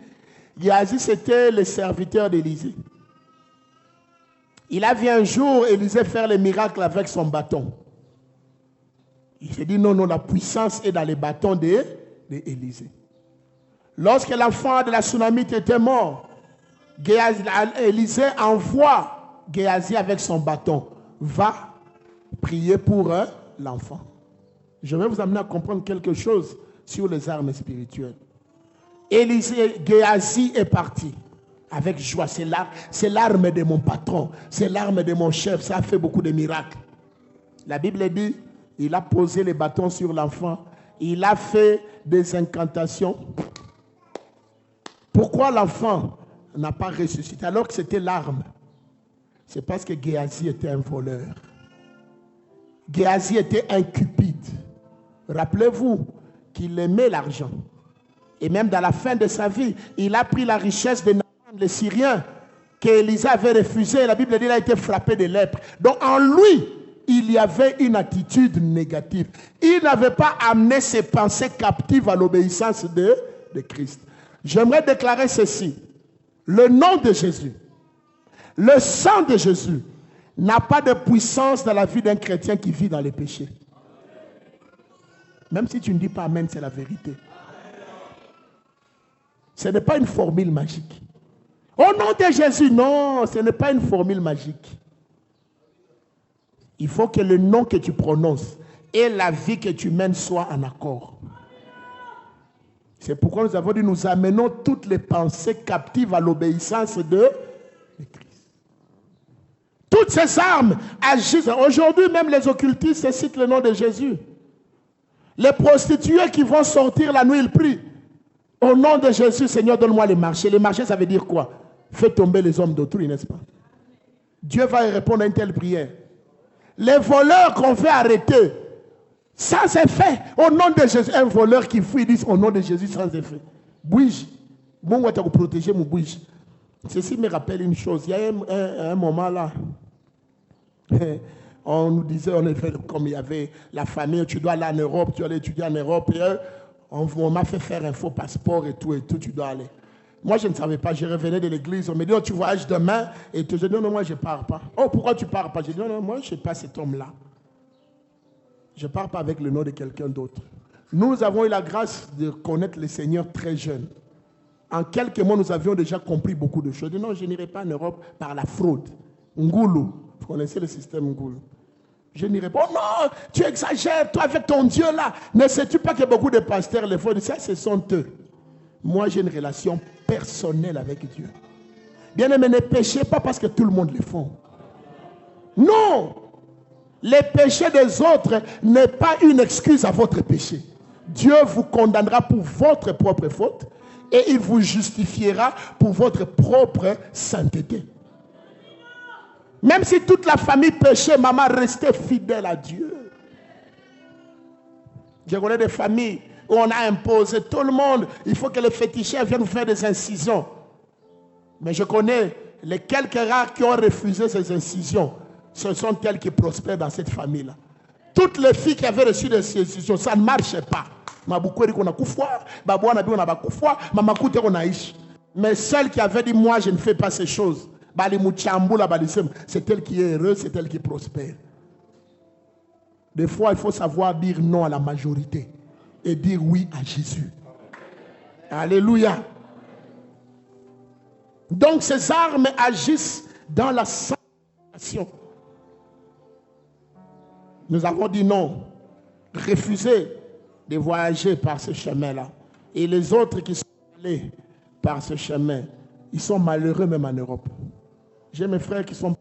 S1: Géasi, c'était le serviteur d'Élisée. Il a vu un jour Élisée faire les miracles avec son bâton. Il s'est dit non, la puissance est dans les bâtons d'Élisée. Lorsque l'enfant de la Sunamite était mort, Élisée envoie Géasi avec son bâton. Va prier pour l'enfant. Je vais vous amener à comprendre quelque chose sur les armes spirituelles. Géasi est parti avec joie. C'est l'arme de mon patron. C'est l'arme de mon chef. Ça a fait beaucoup de miracles. La Bible dit, il a posé les bâtons sur l'enfant. Il a fait des incantations. Pourquoi l'enfant n'a pas ressuscité alors que c'était l'arme? C'est parce que Géasi était un voleur. Géasi était un cupide. Rappelez-vous qu'il aimait l'argent. Et même dans la fin de sa vie, il a pris la richesse de Naaman, le Syrien, qu'Élisée avait refusé. La Bible dit qu'il a été frappé de lèpre. Donc en lui, il y avait une attitude négative. Il n'avait pas amené ses pensées captives à l'obéissance de Christ. J'aimerais déclarer ceci. Le nom de Jésus, le sang de Jésus n'a pas de puissance dans la vie d'un chrétien qui vit dans les péchés. Même si tu ne dis pas amen, c'est la vérité. Ce n'est pas une formule magique. Au nom de Jésus, non, ce n'est pas une formule magique. Il faut que le nom que tu prononces et la vie que tu mènes soient en accord. C'est pourquoi nous avons dit, nous amenons toutes les pensées captives à l'obéissance de Christ. Toutes ces armes agissent. Aujourd'hui, même les occultistes citent le nom de Jésus. Les prostituées qui vont sortir la nuit, ils prient. Au nom de Jésus, Seigneur, donne-moi les marchés. Les marchés, ça veut dire quoi? Fais tomber les hommes d'autrui, n'est-ce pas? Dieu va y répondre à une telle prière. Les voleurs qu'on veut arrêter, sans effet, au nom de Jésus. Un voleur qui fuit, dit au nom de Jésus sans effet. Bouge. Bon, on va te protéger, mon bouge. Ceci me rappelle une chose. Il y a un moment là, on nous disait, comme il y avait la famille, tu dois aller en Europe, tu dois aller étudier en Europe. Et on m'a fait faire un faux passeport et tout, tu dois aller. Moi, je ne savais pas. Je revenais de l'église. On me dit, oh, tu voyages demain. Et je dis, non, moi, je ne pars pas. Oh, pourquoi tu ne pars pas? Je dis, non, moi, je ne suis pas cet homme-là. Je ne pars pas avec le nom de quelqu'un d'autre. Nous avons eu la grâce de connaître le Seigneur très jeune. En quelques mois, nous avions déjà compris beaucoup de choses. Je dis, non, je n'irai pas en Europe par la fraude. Ngoulou. Vous connaissez le système Ngoulou. Je n'irai pas. Oh non, tu exagères, toi avec ton Dieu là. Ne sais-tu pas que beaucoup de pasteurs le font? Ça, ce sont eux. Moi, j'ai une relation personnelle avec Dieu. Bien-aimé, ne péchez pas parce que tout le monde le fait. Non! Les péchés des autres n'est pas une excuse à votre péché. Dieu vous condamnera pour votre propre faute et il vous justifiera pour votre propre sainteté. Même si toute la famille péchait, maman restait fidèle à Dieu. Je connais des familles où on a imposé tout le monde. Il faut que les féticheurs viennent vous faire des incisions. Mais je connais les quelques rares qui ont refusé ces incisions. Ce sont elles qui prospèrent dans cette famille-là. Toutes les filles qui avaient reçu des incisions, ça ne marchait pas. Mais celle qui avait dit, moi je ne fais pas ces choses, c'est elle qui est heureuse, c'est elle qui prospère. Des fois, il faut savoir dire non à la majorité et dire oui à Jésus. Alléluia. Donc, ces armes agissent dans la sanctification. Nous avons dit non, refusé de voyager par ce chemin-là. Et les autres qui sont allés par ce chemin, ils sont malheureux même en Europe. J'ai mes frères qui sont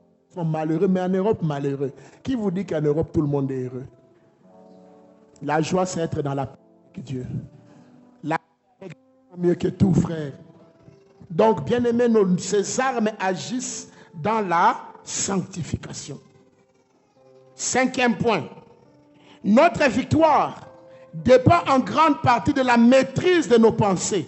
S1: malheureux, mais en Europe, malheureux. Qui vous dit qu'en Europe, tout le monde est heureux? La joie, c'est être dans la paix avec Dieu. La paix est mieux que tout, frère. Donc, bien aimés, ces armes agissent dans la sanctification. 5e point. Notre victoire dépend en grande partie de la maîtrise de nos pensées.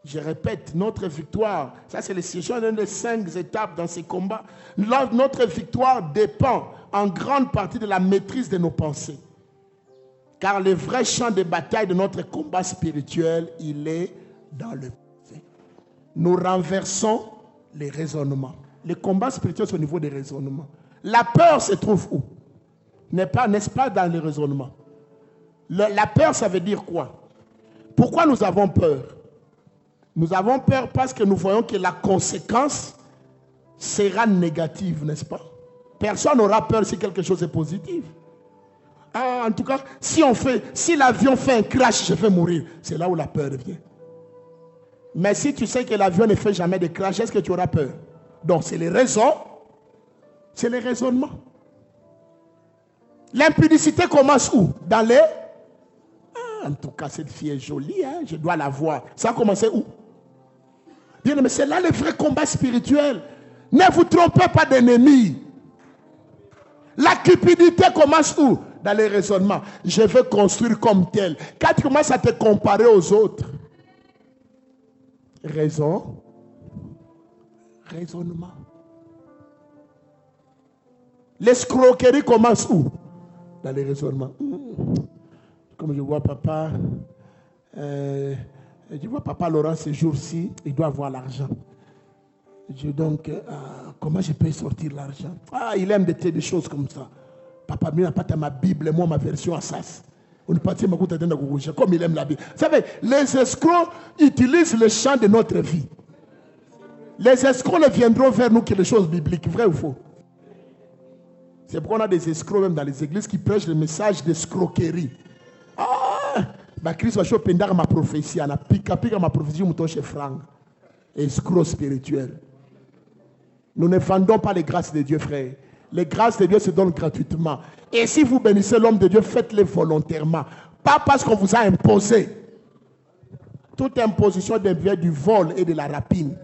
S1: Je répète, notre victoire, ça c'est l'une des 5 étapes dans ces combats. Notre victoire dépend en grande partie de la maîtrise de nos pensées. Car le vrai champ de bataille de notre combat spirituel, il est dans le pensée. Nous renversons les raisonnements. Le combat spirituel, c'est au niveau des raisonnements. La peur se trouve où? N'est-ce pas dans les raisonnements? La peur, ça veut dire quoi? Pourquoi nous avons peur? Nous avons peur parce que nous voyons que la conséquence sera négative, n'est-ce pas? Personne n'aura peur si quelque chose est positif. En tout cas, si l'avion fait un crash, je vais mourir. C'est là où la peur vient. Mais si tu sais que l'avion ne fait jamais de crash, est-ce que tu auras peur? Donc, c'est les raisons. C'est les raisonnements. L'impudicité commence où? Dans les... en tout cas, cette fille est jolie, hein? Je dois la voir. Ça a commencé où? Bien, mais c'est là le vrai combat spirituel. Ne vous trompez pas d'ennemis. La cupidité commence où? Dans les raisonnements. Je veux construire comme tel. Quand tu commences à te comparer aux autres. Raisonnement. L'escroquerie commence où? Dans les raisonnements. Comme je vois papa, Laurent ces jours-ci, il doit avoir l'argent. Donc, comment je peux sortir l'argent? Il aime des choses comme ça. Papa, il n'a pas ma Bible, moi ma version Assas. Comme il aime la Bible. Vous savez, les escrocs utilisent le champ de notre vie. Les escrocs ne viendront vers nous que les choses bibliques, vrai ou faux? C'est pourquoi on a des escrocs même dans les églises qui prêchent le message d'escroquerie. Christ va choper ma prophétie, ma prophétie, escroc spirituel. Nous ne vendons pas les grâces de Dieu, frère. Les grâces de Dieu se donnent gratuitement. Et si vous bénissez l'homme de Dieu, faites-le volontairement. Pas parce qu'on vous a imposé. Toute imposition devient du vol et de la rapine.